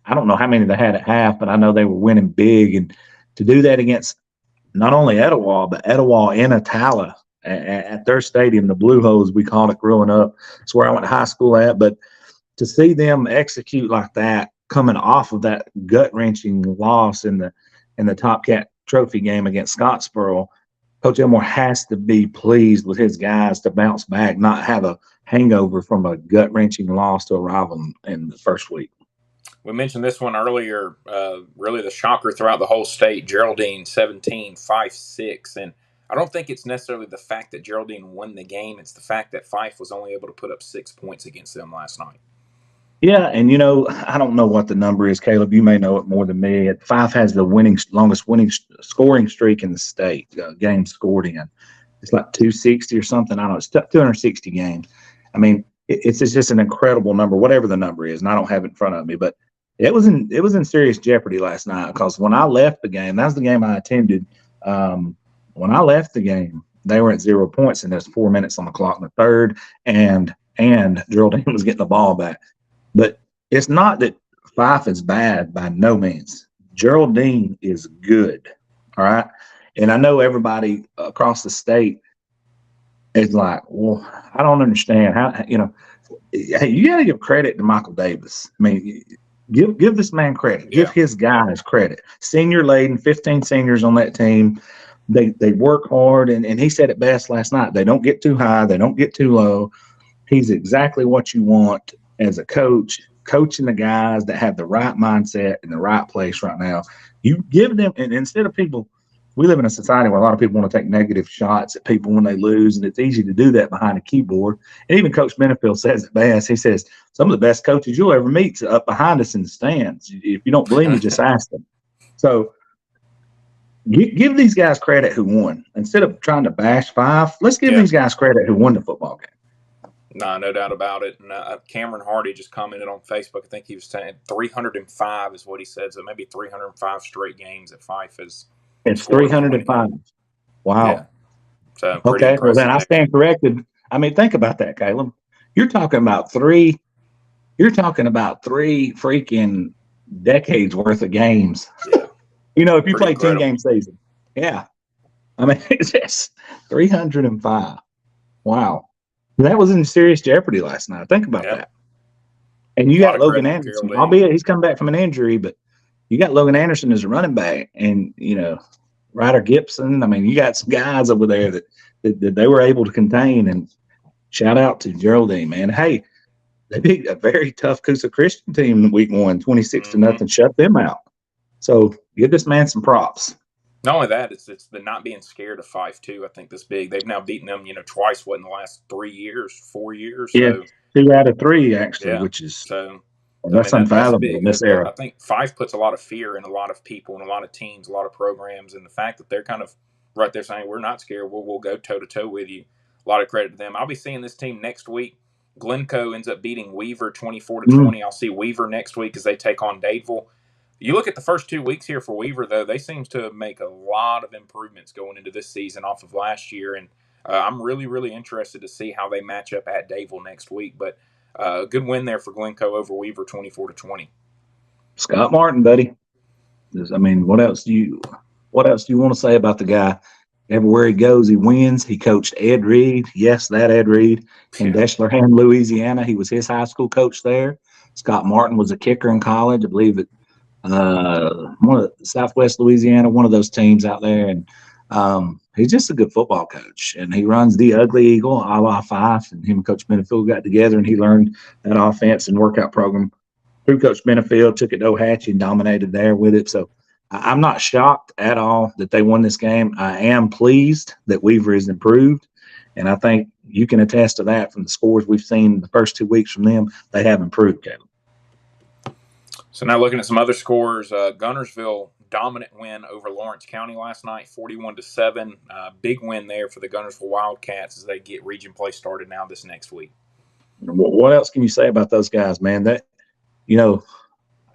don't know how many they had at half, but I know they were winning big. And to do that against not only Etowah, but Etowah and Attala at their stadium, the Blue Hose, we called it growing up. It's where I went to high school at. But to see them execute like that, coming off of that gut-wrenching loss in the Top Cat Trophy game against Scottsboro, Coach Elmore has to be pleased with his guys to bounce back, not have a hangover from a gut-wrenching loss to a rival in the first week. We mentioned this one earlier, really the shocker throughout the whole state, Geraldine 17, 5-6. And I don't think it's necessarily the fact that Geraldine won the game. It's the fact that Fife was only able to put up 6 points against them last night. Yeah, and I don't know what the number is, Caleb. You may know it more than me. Fife has the longest winning scoring streak in the state. Games scored in, it's like 260 or something. I don't know. It's 260 games. I mean, it's just an incredible number, whatever the number is, and I don't have it in front of me. But it was in serious jeopardy last night, because when I left the game, that was the game I attended. When I left the game, they were at 0 points, and there's 4 minutes on the clock in the third, and Geraldine was getting the ball back. But it's not that Fife is bad by no means. Geraldine is good, all right? And I know everybody across the state is like, well, I don't understand. How, you got to give credit to Michael Davis. I mean, give this man credit. Give his guys credit. Senior laden, 15 seniors on that team. They work hard, and he said it best last night. They don't get too high. They don't get too low. He's exactly what you want as a coach, coaching the guys that have the right mindset in the right place right now. You give them, and instead of people we live in a society where a lot of people want to take negative shots at people when they lose, and it's easy to do that behind a keyboard. And even Coach Benefield says it best. He says some of the best coaches you'll ever meet are up behind us in the stands. If you don't believe me, just ask them. So give these guys credit who won. Instead of trying to bash five, let's give these guys credit who won the football game. No doubt about it. And Cameron Hardy just commented on Facebook. I think he was saying 305 is what he said. So maybe 305 straight games at Fife is. It's 305. Wow. Yeah. So pretty okay. Well, then I there. stand corrected. I mean, think about that, Caleb. You're talking about three freaking decades worth of games. Yeah. If you play 10-game season. Yeah. I mean, it's just 305. Wow. That was in serious jeopardy last night. Think about that. And you got Logan Anderson, albeit he's come back from an injury, but you got Logan Anderson as a running back, and Ryder Gibson. I mean, you got some guys over there that they were able to contain. And shout out to Geraldine, man. Hey, they beat a very tough Coosa Christian team in week 1, 26-0, shut them out. So give this man some props. Not only that, it's the not being scared of Fife too. I think that's big. They've now beaten them, twice. What in the last 4 years? Yeah, so, 2 out of 3 actually, which is that's unfathomable in this era. I think Fife puts a lot of fear in a lot of people and a lot of teams, a lot of programs, and the fact that they're kind of right there saying we're not scared, we'll go toe to toe with you. A lot of credit to them. I'll be seeing this team next week. Glencoe ends up beating Weaver 24-20. I'll see Weaver next week as they take on Dadeville. You look at the first 2 weeks here for Weaver, though, they seem to make a lot of improvements going into this season off of last year, and I'm really, really interested to see how they match up at Dadeville next week. But good win there for Glencoe over Weaver, 24-20. Scott Martin, buddy. I mean, what else do you want to say about the guy? Everywhere he goes, he wins. He coached Ed Reed. Yes, that Ed Reed in Deshlerham, Louisiana. He was his high school coach there. Scott Martin was a kicker in college, I believe it. One of Southwest Louisiana, one of those teams out there, and he's just a good football coach. And he runs the Ugly Eagle, a la Fife, and him and Coach Benefield got together, and he learned that offense and workout program through Coach Benefield, took it to Ohatchee and dominated there with it. So I'm not shocked at all that they won this game. I am pleased that Weaver has improved, and I think you can attest to that from the scores we've seen the first 2 weeks from them. They have improved, Caleb. So now looking at some other scores, Guntersville dominant win over Lawrence County last night, 41-7. Big win there for the Guntersville Wildcats as they get region play started now this next week. What else can you say about those guys, man? That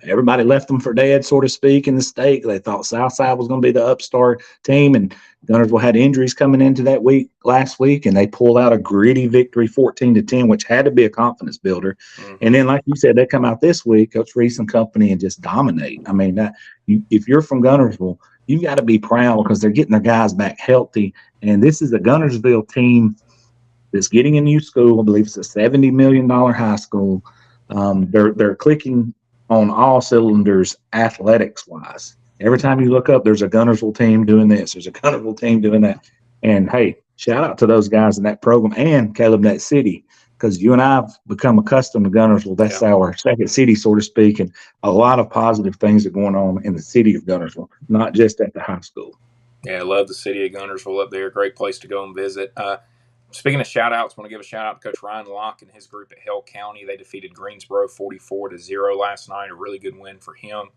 everybody left them for dead, so to speak, in the state. They thought Southside was going to be the upstart team, and Guntersville had injuries coming into that week last week, and they pulled out a gritty victory, 14-10, which had to be a confidence builder. And then, like you said, they come out this week, Coach Reese and company, and just dominate. I mean, if you're from Guntersville, you got to be proud because they're getting their guys back healthy. And this is a Guntersville team that's getting a new school. I believe it's a $70 million high school. They're clicking on all cylinders athletics-wise. Every time you look up, there's a Guntersville team doing this. There's a Guntersville team doing that. And, hey, shout out to those guys in that program and Caleb, that city, because you and I have become accustomed to Guntersville. That's our second city, so to speak, and a lot of positive things are going on in the city of Guntersville, not just at the high school. Yeah, I love the city of Guntersville up there. Great place to go and visit. Speaking of shout-outs, I want to give a shout-out to Coach Ryan Locke and his group at Hale County. They defeated Greensboro 44-0 last night, a really good win for him.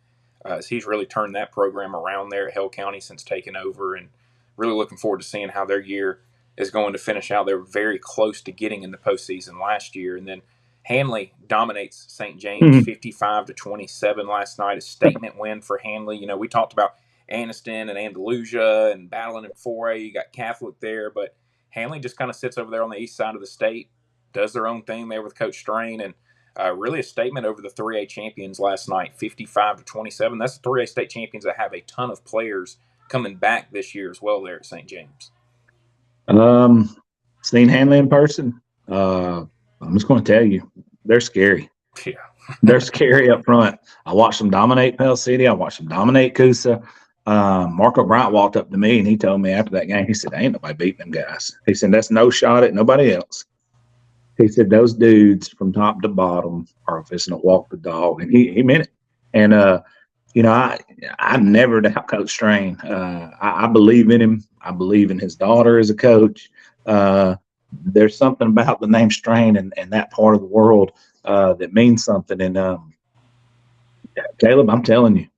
As he's really turned that program around there at Hale County since taking over, and really looking forward to seeing how their year is going to finish out. They were very close to getting in the postseason last year. And then Hanley dominates St. James 55-27 last night, a statement win for Hanley. We talked about Anniston and Andalusia and battling in 4A. You got Catholic there, but Hanley just kind of sits over there on the east side of the state, does their own thing there with Coach Strain, and really a statement over the 3A champions last night, 55-27. That's the 3A state champions that have a ton of players coming back this year as well there at St. James. Seen Hanley in person. I'm just going to tell you, they're scary. Yeah. They're scary up front. I watched them dominate Pell City. I watched them dominate Coosa. Marco Bryant walked up to me and he told me after that game, he said, ain't nobody beating them guys. He said, that's no shot at nobody else. He said, those dudes from top to bottom are fixing to walk the dog. And he meant it. And I never doubt Coach Strain. I believe in him. I believe in his daughter as a coach. Uh, there's something about the name Strain and that part of the world that means something. And Caleb, I'm telling you,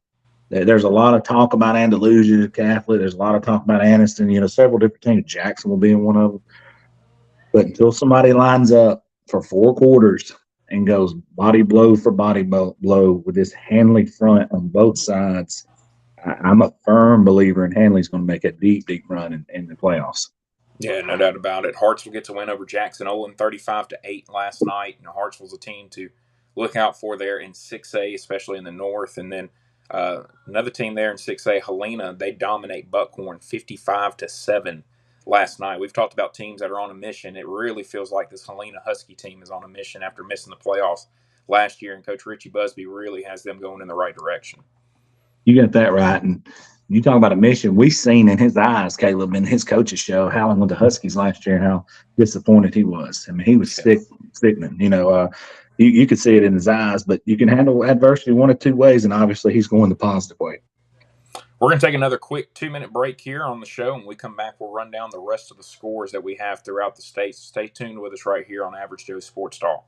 there's a lot of talk about Andalusia Catholic. There's a lot of talk about Anniston. Several different teams. Jackson will be in one of them. But until somebody lines up for 4 quarters and goes body blow for body blow with this Hanley front on both sides, I'm a firm believer in Hanley's going to make a deep, deep run in the playoffs. Yeah, no doubt about it. Hartsville gets a win over Jackson Olin 35-8 last night. Hartsville's a team to look out for there in 6A, especially in the north. And then another team there in 6A, Helena, they dominate Buckhorn 55-7 last night. We've talked about teams that are on a mission. It really feels like this Helena Husky team is on a mission after missing the playoffs last year, and Coach Richie Busby really has them going in the right direction. You got that right. And you talk about a mission. We've seen in his eyes, Caleb, in his coach's show, howling with the Huskies last year, how disappointed he was. I mean, he was sickening. You could see it in his eyes, but you can handle adversity one of two ways, and obviously he's going the positive way. We're going to take another quick 2-minute break here on the show. When we come back, we'll run down the rest of the scores that we have throughout the state. So stay tuned with us right here on Average Joe Sports Talk.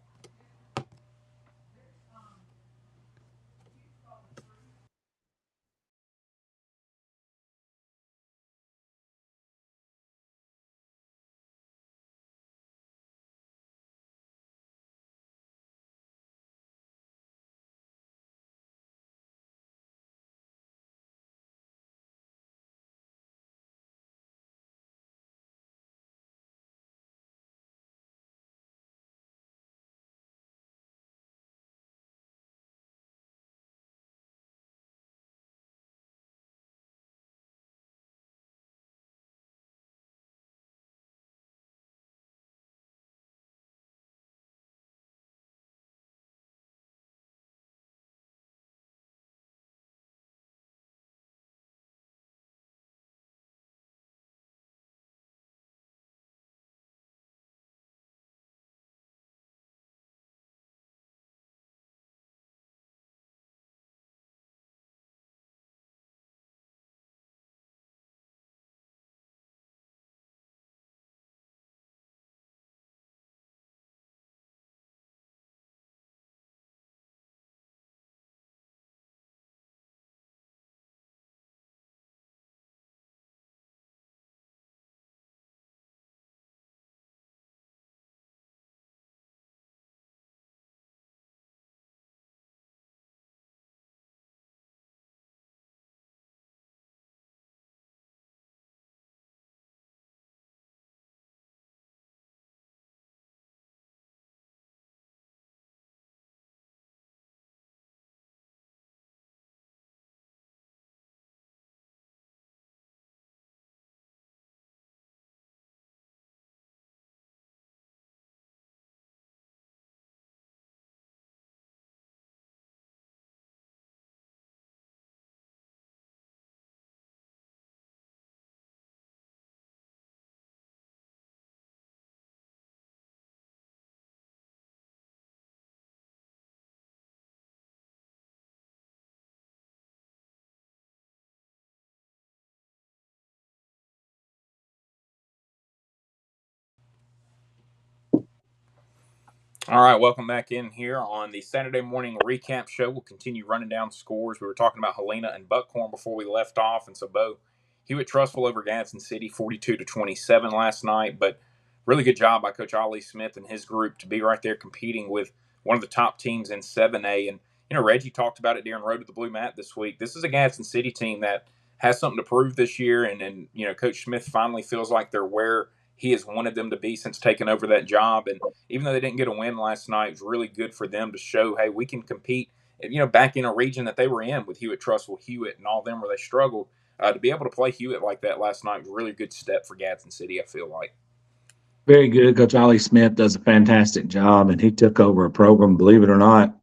All right, welcome back in here on the Saturday morning recap show. We'll continue running down scores. We were talking about Helena and Buckhorn before we left off, and so Bo, Hewitt-Trussville over Gadsden City 42-27 last night, but really good job by Coach Ollie Smith and his group to be right there competing with one of the top teams in 7A. And, Reggie talked about it during Road to the Blue Mat this week. This is a Gadsden City team that has something to prove this year, and Coach Smith finally feels like they're where he has wanted them to be since taking over that job. And even though they didn't get a win last night, it was really good for them to show, hey, we can compete, back in a region that they were in with Hewitt-Trussville, Hewitt, and all them where they struggled. To be able to play Hewitt like that last night was a really good step for Gadsden City, I feel like. Very good. Coach Ollie Smith does a fantastic job, and he took over a program, believe it or not.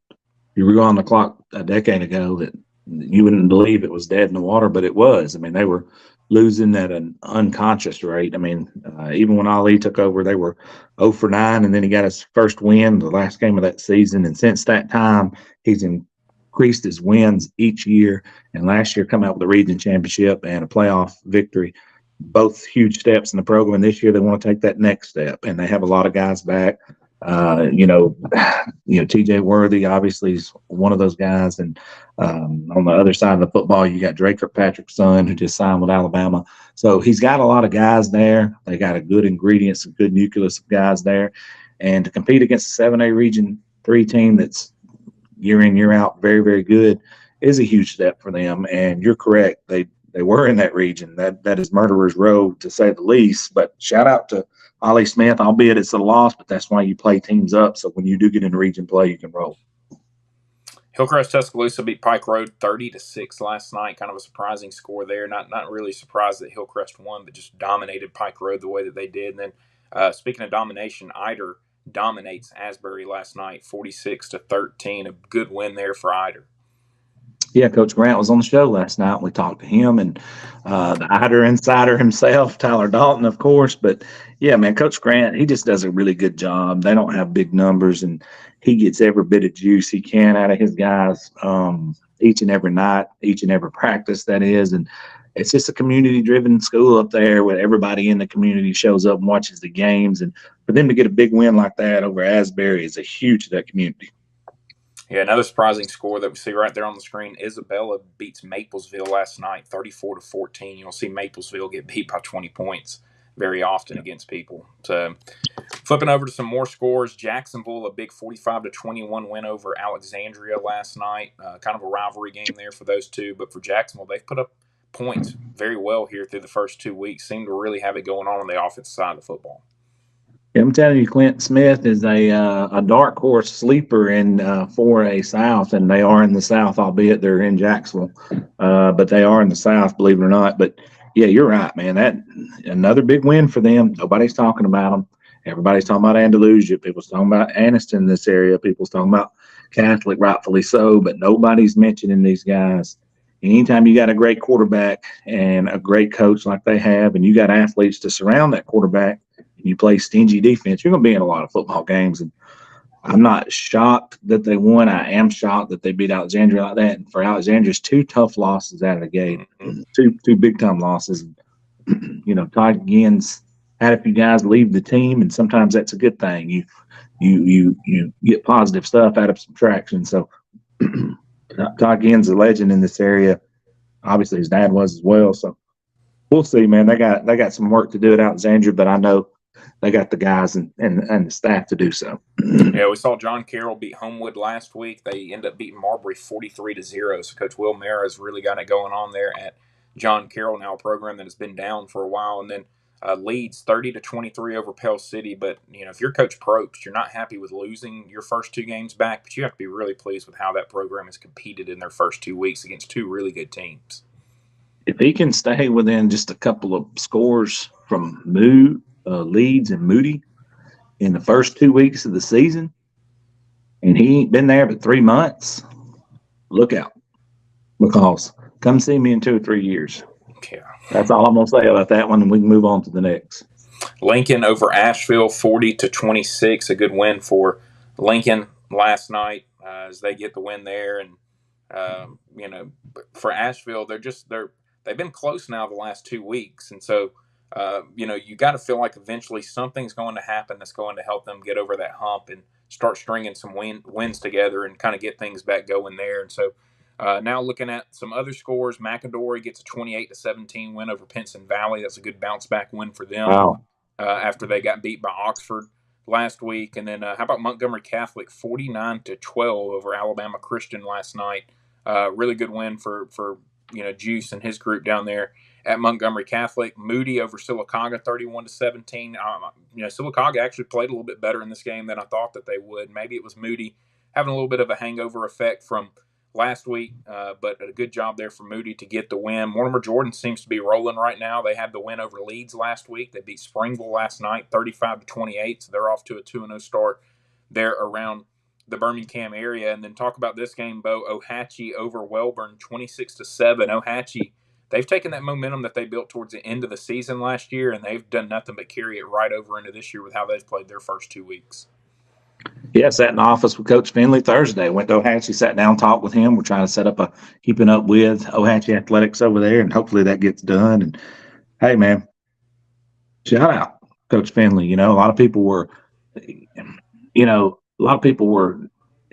You were on the clock a decade ago that you wouldn't believe it was dead in the water, but it was. I mean, they were losing at an unconscious rate. I mean, even when Ali took over, they were 0 for 9, and then he got his first win the last game of that season. And since that time, he's increased his wins each year. And last year, come out with a region championship and a playoff victory. Both huge steps in the program. And this year, they want to take that next step. And they have a lot of guys back. TJ Worthy obviously is one of those guys. And on the other side of the football, you got Drake Kirkpatrick's son who just signed with Alabama. So he's got a lot of guys there. They got a good ingredients, a good nucleus of guys there. And to compete against a 7A Region 3 team that's year in, year out, very, very good is a huge step for them. And you're correct. They were in that region. That is Murderer's Row, to say the least. But shout out to Ollie Smith, albeit it's a loss, but that's why you play teams up. So when you do get into region play, you can roll. Hillcrest Tuscaloosa beat Pike Road 30-6 last night. Kind of a surprising score there. Not really surprised that Hillcrest won, but just dominated Pike Road the way that they did. And then speaking of domination, Eider dominates Asbury last night, 46-13. A good win there for Eider. Yeah, Coach Grant was on the show last night. We talked to him and the Eider insider himself, Tyler Dalton, of course. But, yeah, man, Coach Grant, he just does a really good job. They don't have big numbers, and he gets every bit of juice he can out of his guys each and every night, each and every practice, that is. And it's just a community-driven school up there where everybody in the community shows up and watches the games. And for them to get a big win like that over Asbury is a huge to that community. Yeah, another surprising score that we see right there on the screen. Isabella beats Maplesville last night, 34-14. You'll see Maplesville get beat by 20 points very often against people. So, flipping over to some more scores, Jacksonville, a big 45-21 win over Alexandria last night. Kind of a rivalry game there for those two. But for Jacksonville, they've put up points very well here through the first 2 weeks. Seem to really have it going on the offensive side of the football. I'm telling you, Clint Smith is a dark horse sleeper in 4A South, and they are in the South, albeit they're in Jacksonville, but they are in the South, believe it or not. But yeah, you're right, man. That another big win for them. Nobody's talking about them. Everybody's talking about Andalusia. People's talking about Anniston in this area. People's talking about Catholic, rightfully so, but nobody's mentioning these guys. Anytime you got a great quarterback and a great coach like they have, and you got athletes to surround that quarterback, you play stingy defense, you're going to be in a lot of football games. And I'm not shocked that they won. I am shocked that they beat Alexandria like that. And for Alexandria's 2 tough losses out of the gate, two big-time losses. Todd Gins had a few guys leave the team, and sometimes that's a good thing. You get positive stuff out of subtraction. So Todd Gins is a legend in this area. Obviously, his dad was as well. So we'll see, man. They got some work to do at Alexandria, but I know they got the guys and the staff to do so. Yeah, we saw John Carroll beat Homewood last week. They ended up beating Marbury 43-0. So Coach Will Mara has really got it going on there at John Carroll, now a program that has been down for a while. And then leads 30-23 over Pell City. But, if you're Coach Probst, you're not happy with losing your first 2 games back, but you have to be really pleased with how that program has competed in their first 2 weeks against 2 really good teams. If he can stay within just a couple of scores from Leeds and Moody in the first 2 weeks of the season, and he ain't been there but 3 months, look out. Because come see me in 2 or 3 years. Yeah. That's all I'm going to say about that one, and we can move on to the next. Lincoln over Asheville, 40-26. A good win for Lincoln last night as they get the win there. And, for Asheville, they've been close now the last 2 weeks. And so, you got to feel like eventually something's going to happen that's going to help them get over that hump and start stringing some wins together and kind of get things back going there. And so now looking at some other scores, McAdory gets a 28-17 win over Pinson Valley. That's a good bounce back win for them after they got beat by Oxford last week. And then how about Montgomery Catholic, 49-12 over Alabama Christian last night. Really good win for Juice and his group down there at Montgomery Catholic. Moody over Sylacauga, 31-17. Sylacauga actually played a little bit better in this game than I thought that they would. Maybe it was Moody having a little bit of a hangover effect from last week, but a good job there for Moody to get the win. Mortimer Jordan seems to be rolling right now. They had the win over Leeds last week. They beat Springville last night, 35-28, so they're off to a 2-0 start there around the Birmingham area. And then talk about this game, Bo. Ohatchee over Welborn, 26-7. Ohatchee, they've taken that momentum that they built towards the end of the season last year, and they've done nothing but carry it right over into this year with how they've played their first 2 weeks. Yeah, sat in the office with Coach Finley Thursday. Went to Ohatchee, sat down, talked with him. We're trying to set up a keeping up with Ohatchee athletics over there, and hopefully that gets done. And hey, man, shout out Coach Finley. A lot of people were, a lot of people were,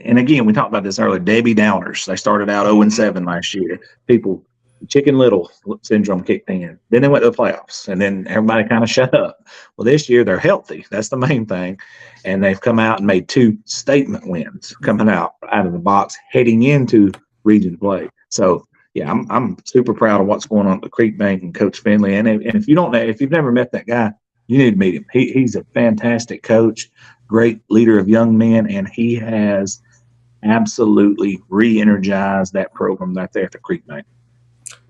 and again, we talked about this earlier. Debbie Downers. They started out 0-7 last year. People, Chicken Little syndrome kicked in. Then they went to the playoffs, and then everybody kind of shut up. Well, this year they're healthy. That's the main thing, and they've come out and made 2 statement wins coming out of the box, heading into region play. So yeah, I'm super proud of what's going on at the Creek Bank and Coach Finley. And if you don't know, if you've never met that guy, you need to meet him. He's a fantastic coach, great leader of young men, and he has absolutely re-energized that program right there at the Creek Bank.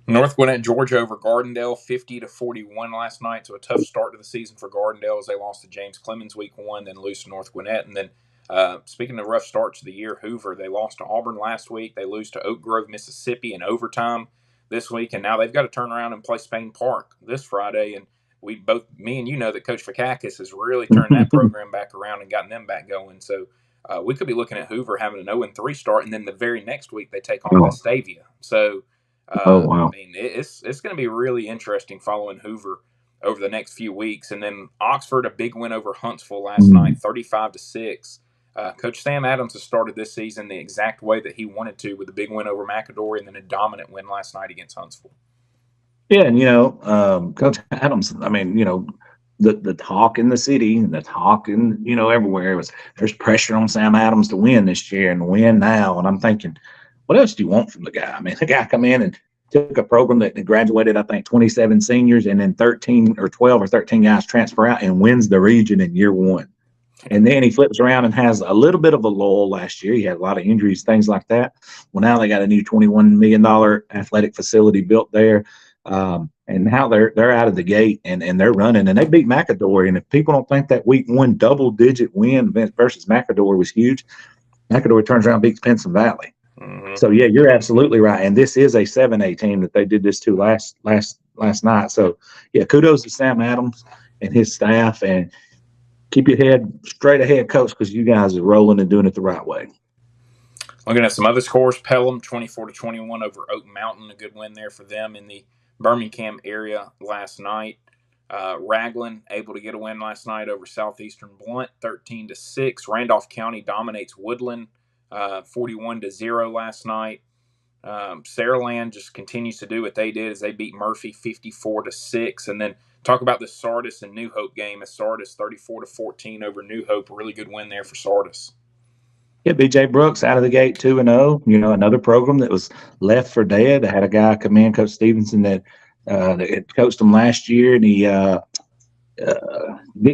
North Gwinnett, Georgia over Gardendale, 50-41 last night. So a tough start to the season for Gardendale as they lost to James Clemens week 1, then lose to North Gwinnett. And then speaking of rough starts of the year, Hoover, they lost to Auburn last week. They lose to Oak Grove, Mississippi in overtime this week. And now they've got to turn around and play Spain Park this Friday. And me and you know that Coach Fakakis has really turned that program back around and gotten them back going. So we could be looking at Hoover having an 0-3 start. And then the very next week they take on Vestavia. So wow. I mean, it's going to be really interesting following Hoover over the next few weeks. And then Oxford, a big win over Huntsville last night, 35-6. Coach Sam Adams has started this season the exact way that he wanted to, with a big win over McAdory and then a dominant win last night against Huntsville. Yeah, and Coach Adams, I mean, the talk in the city and the talk in, everywhere was there's pressure on Sam Adams to win this year and win now. And I'm thinking, what else do you want from the guy? I mean, the guy come in and took a program that graduated, I think, 27 seniors, and then 13 or 12 or 13 guys transfer out and wins the region in year 1. And then he flips around and has a little bit of a lull last year. He had a lot of injuries, things like that. Well, now they got a new $21 million athletic facility built there. And now they're out of the gate and they're running, and they beat McAdory. And if people don't think that week 1 double-digit win versus McAdory was huge, McAdory turns around and beats Pinson Valley. Mm-hmm. So yeah, you're absolutely right. And this is a 7A team that they did this to last night. So yeah, kudos to Sam Adams and his staff, and keep your head straight ahead, Coach, because you guys are rolling and doing it the right way. Looking at some other scores, Pelham 24-21 over Oak Mountain, a good win there for them in the Birmingham area last night. Raglan able to get a win last night over Southeastern Blunt, 13-6. Randolph County dominates Woodland, 41-0 last night. Saraland just continues to do what they did as they beat Murphy 54-6. And then talk about the Sardis and New Hope game as Sardis 34-14 over New Hope. A really good win there for Sardis. Yeah, BJ Brooks out of the gate 2-0. Another program that was left for dead. I had a guy come in, Coach Stevenson, that had coached him last year, and he didn't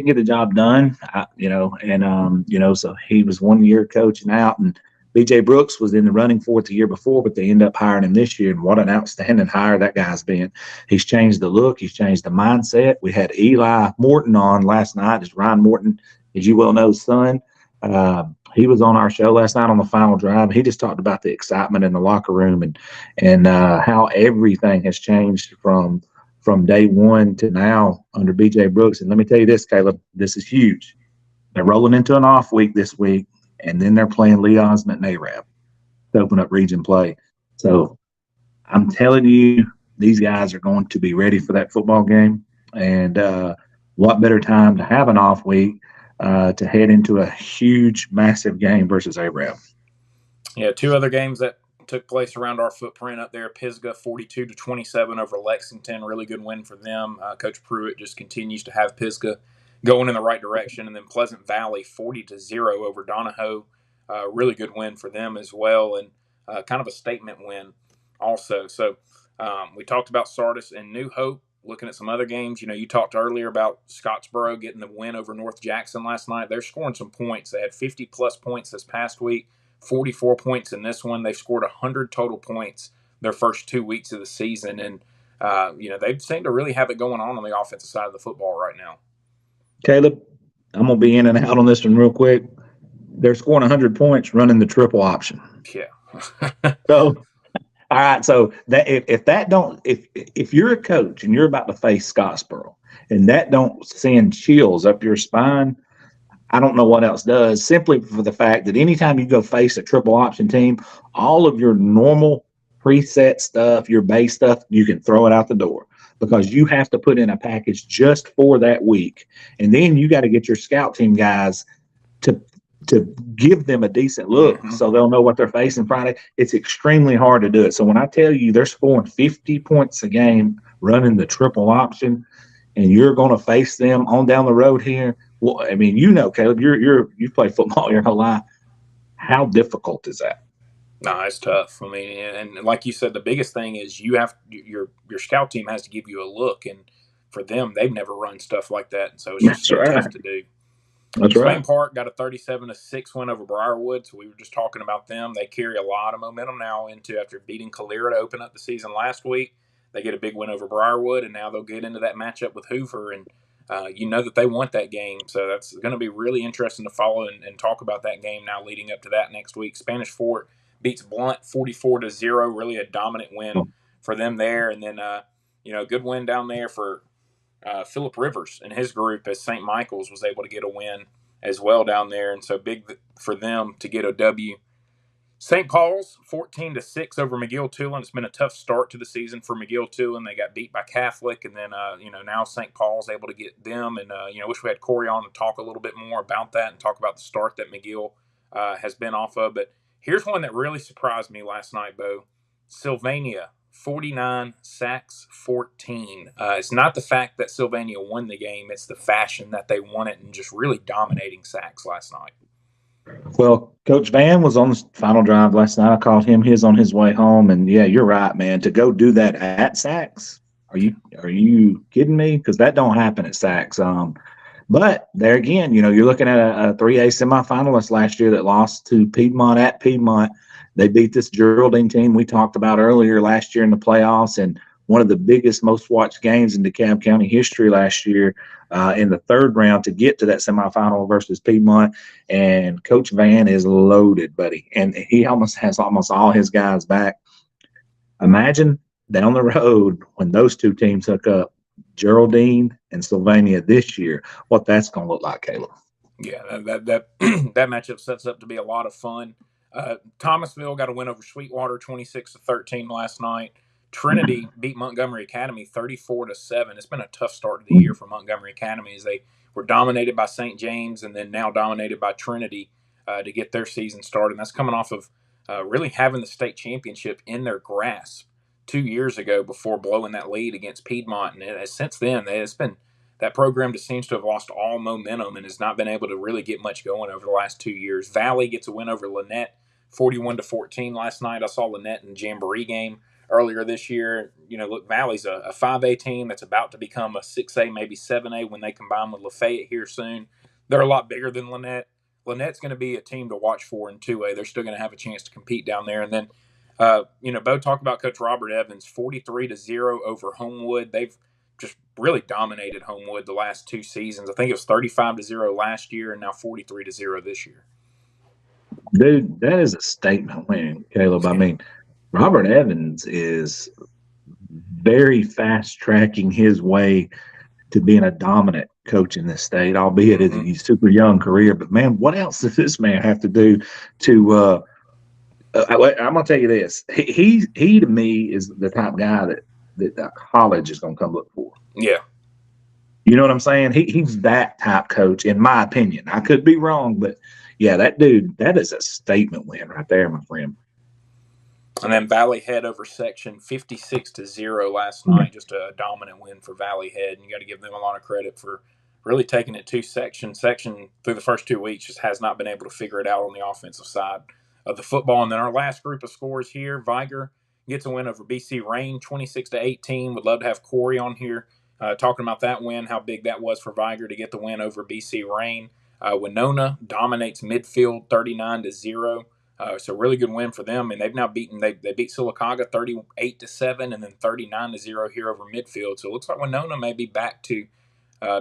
get the job done. So he was 1 year coaching out, and BJ Brooks was in the running for it the year before, but they ended up hiring him this year, and what an outstanding hire that guy's been. He's changed the look. He's changed the mindset. We had Eli Morton on last night. It's Ryan Morton, as you well know, son. He was on our show last night on the final drive. He just talked about the excitement in the locker room and how everything has changed from day 1 to now under BJ Brooks. And let me tell you this, Caleb, this is huge. They're rolling into an off week this week, and then they're playing Lee Osment and Arab to open up region play. So I'm telling you, these guys are going to be ready for that football game. And what better time to have an off week to head into a huge, massive game versus Arab. Yeah, 2 other games that took place around our footprint up there. Pisgah 42-27 over Lexington. Really good win for them. Coach Pruitt just continues to have Pisgah going in the right direction. And then Pleasant Valley 40-0 over Donahoe. Really good win for them as well, and kind of a statement win also. So we talked about Sardis and New Hope. Looking at some other games, you talked earlier about Scottsboro getting the win over North Jackson last night. They're scoring some points. They had 50-plus points this past week, 44 points in this one. They've scored 100 total points their first 2 weeks of the season. And, they seem to really have it going on the offensive side of the football right now. Caleb, I'm going to be in and out on this one real quick. They're scoring 100 points running the triple option. Yeah. So – all right, so that if you're a coach and you're about to face Scottsboro and that don't send chills up your spine, I don't know what else does, simply for the fact that anytime you go face a triple option team, all of your normal preset stuff, your base stuff, you can throw it out the door because you have to put in a package just for that week. And then you got to get your scout team guys to to give them a decent look Mm-hmm. so they'll know what they're facing Friday. It's extremely hard to do it. So when I tell you they're scoring 50 points a game running the triple option, and you're going to face them on down the road here. Well, I mean, Caleb, you've played football your whole life. How difficult is that? No, it's tough. I mean, and like you said, the biggest thing is your scout team has to give you a look, and for them, they've never run stuff like that, and so it's just That's so tough right. to do. That's Swain right. Park got a 37-6 win over Briarwood, so we were just talking about them. They carry a lot of momentum now into after beating Calera to open up the season last week. They get a big win over Briarwood, and now they'll get into that matchup with Hoover, and you know that they want that game. So that's going to be really interesting to follow and talk about that game now leading up to that next week. Spanish Fort beats Blunt 44-0, really a dominant win for them there, and then good win down there for Philip Rivers and his group as St. Michael's was able to get a win as well down there, and so big for them to get a W. St. Paul's 14-6 over McGill Tulane. It's been a tough start to the season for McGill Tulane. They got beat by Catholic, and then now St. Paul's able to get them. And wish we had Corey on to talk a little bit more about that and talk about the start that McGill has been off of. But here's one that really surprised me last night, Bo. Sylvania 49, Sacs 14. It's not the fact that Sylvania won the game; it's the fashion that they won it and just really dominating Sacs last night. Well, Coach Van was on the final drive last night. I called him his on his way home, and yeah, you're right, man. To go do that at Saks, are you kidding me? Because that don't happen at Saks. But there again, you're looking at a 3A semifinalist last year that lost to Piedmont at Piedmont. They beat this Geraldine team we talked about earlier last year in the playoffs, and one of the biggest, most watched games in DeKalb County history last year in the third round to get to that semifinal versus Piedmont. And Coach Van is loaded, buddy, and he almost has almost all his guys back. Imagine down the road when those two teams hook up, Geraldine and Sylvania this year, what that's going to look like, Caleb. Yeah, that that matchup sets up to be a lot of fun. Thomasville got a win over Sweetwater 26-13 last night. Trinity beat Montgomery Academy 34-7. It's been a tough start to the year for Montgomery Academy as they were dominated by St. James and then now dominated by Trinity to get their season started. And that's coming off of really having the state championship in their grasp 2 years ago before blowing that lead against Piedmont. And since then, it's been that program just seems to have lost all momentum and has not been able to really get much going over the last 2 years. Valley gets a win over Lynette, 41-14 last night. I saw Lynette in the Jamboree game earlier this year. Look, Valley's a 5A team that's about to become a 6A, maybe 7A when they combine with Lafayette here soon. They're a lot bigger than Lynette. Lynette's going to be a team to watch for in 2A. They're still going to have a chance to compete down there. And then, Bo talked about Coach Robert Evans, 43-0 over Homewood. They've just really dominated Homewood the last 2 seasons. I think it was 35-0 last year and now 43-0 this year. Dude, that is a statement win, Caleb. I mean, Robert Evans is very fast tracking his way to being a dominant coach in this state, albeit it's a super young career. But man, what else does this man have to do to I'm gonna tell you this. He to me is the type of guy that college is gonna come look for. Yeah. You know what I'm saying? He's that type coach, in my opinion. I could be wrong, but yeah, that dude, that is a statement win right there, my friend. And then Valley Head over Section 56-0 last night. Just a dominant win for Valley Head. And you got to give them a lot of credit for really taking it to Section. Section through the first 2 weeks just has not been able to figure it out on the offensive side of the football. And then our last group of scores here, Viger gets a win over BC Rain 26-18. Would love to have Corey on here talking about that win, how big that was for Viger to get the win over BC Rain. Winona dominates midfield 39-0. So really good win for them, and they've now beaten they beat Sylacauga 38-7 and then 39-0 here over midfield. So it looks like Winona may be back to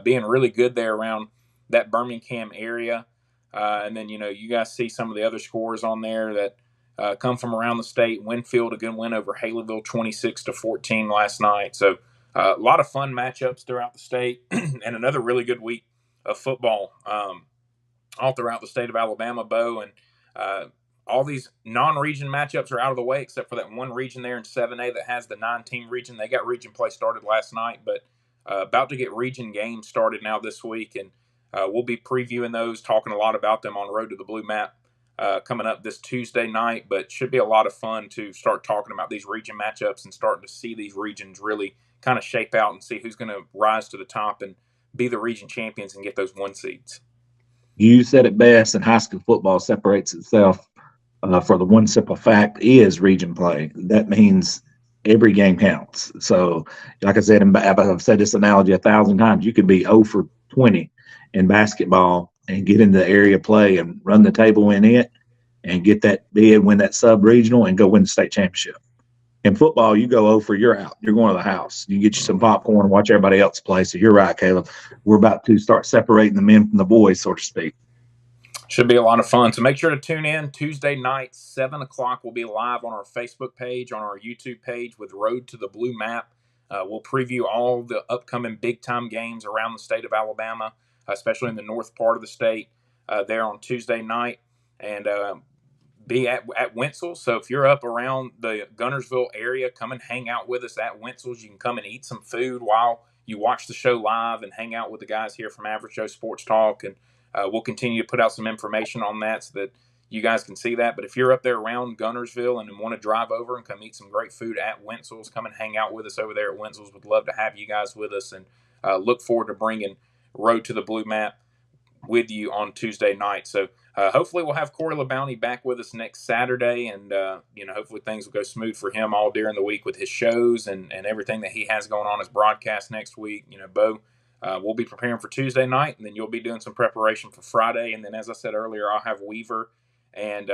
being really good there around that Birmingham area. And then you guys see some of the other scores on there that come from around the state. Winfield a good win over Haleyville 26-14 last night. So a lot of fun matchups throughout the state, and another really good week of football. all throughout the state of Alabama, Bo, and all these non-region matchups are out of the way, except for that one region there in 7A that has the 9-team region. They got region play started last night, but about to get region games started now this week, and we'll be previewing those, talking a lot about them on Road to the Blue Map coming up this Tuesday night. But should be a lot of fun to start talking about these region matchups and starting to see these regions really kind of shape out and see who's going to rise to the top and be the region champions and get those 1 seeds. You said it best, and high school football separates itself for the one simple fact is region play. That means every game counts. So, like I said, I've said this analogy 1,000 times. You could be 0 for 20 in basketball and get into the area play and run the table in it and get that bid, win that sub-regional, and go win the state championship. In football, you go 0 for, you're out. You're going to the house. You get you some popcorn and watch everybody else play. So you're right, Caleb. We're about to start separating the men from the boys, so to speak. Should be a lot of fun. So make sure to tune in Tuesday night, 7 o'clock. We'll be live on our Facebook page, on our YouTube page with Road to the Blue Map. We'll preview all the upcoming big-time games around the state of Alabama, especially in the north part of the state there on Tuesday night. And be at Wentzels. So if you're up around the Gunnersville area, come and hang out with us at Wentzels. You can come and eat some food while you watch the show live and hang out with the guys here from Average Joe Sports Talk. And we'll continue to put out some information on that so that you guys can see that. But if you're up there around Gunnersville and want to drive over and come eat some great food at Wentzels, come and hang out with us over there at Wentzels. We'd love to have you guys with us, and look forward to bringing Road to the Blue Map with you on Tuesday night. So hopefully we'll have Corey LeBounty back with us next Saturday, and hopefully things will go smooth for him all during the week with his shows and everything that he has going on as broadcast next week. Bo, we'll be preparing for Tuesday night, and then you'll be doing some preparation for Friday. And then, as I said earlier, I'll have Weaver and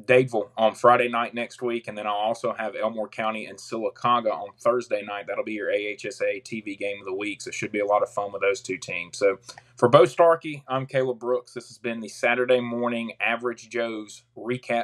Dadeville on Friday night next week, and then I'll also have Elmore County and Sylacauga on Thursday night. That'll be your AHSAA TV game of the week, so it should be a lot of fun with those two teams. So for Bo Starkey, I'm Caleb Brooks. This has been the Saturday Morning Average Joe's recap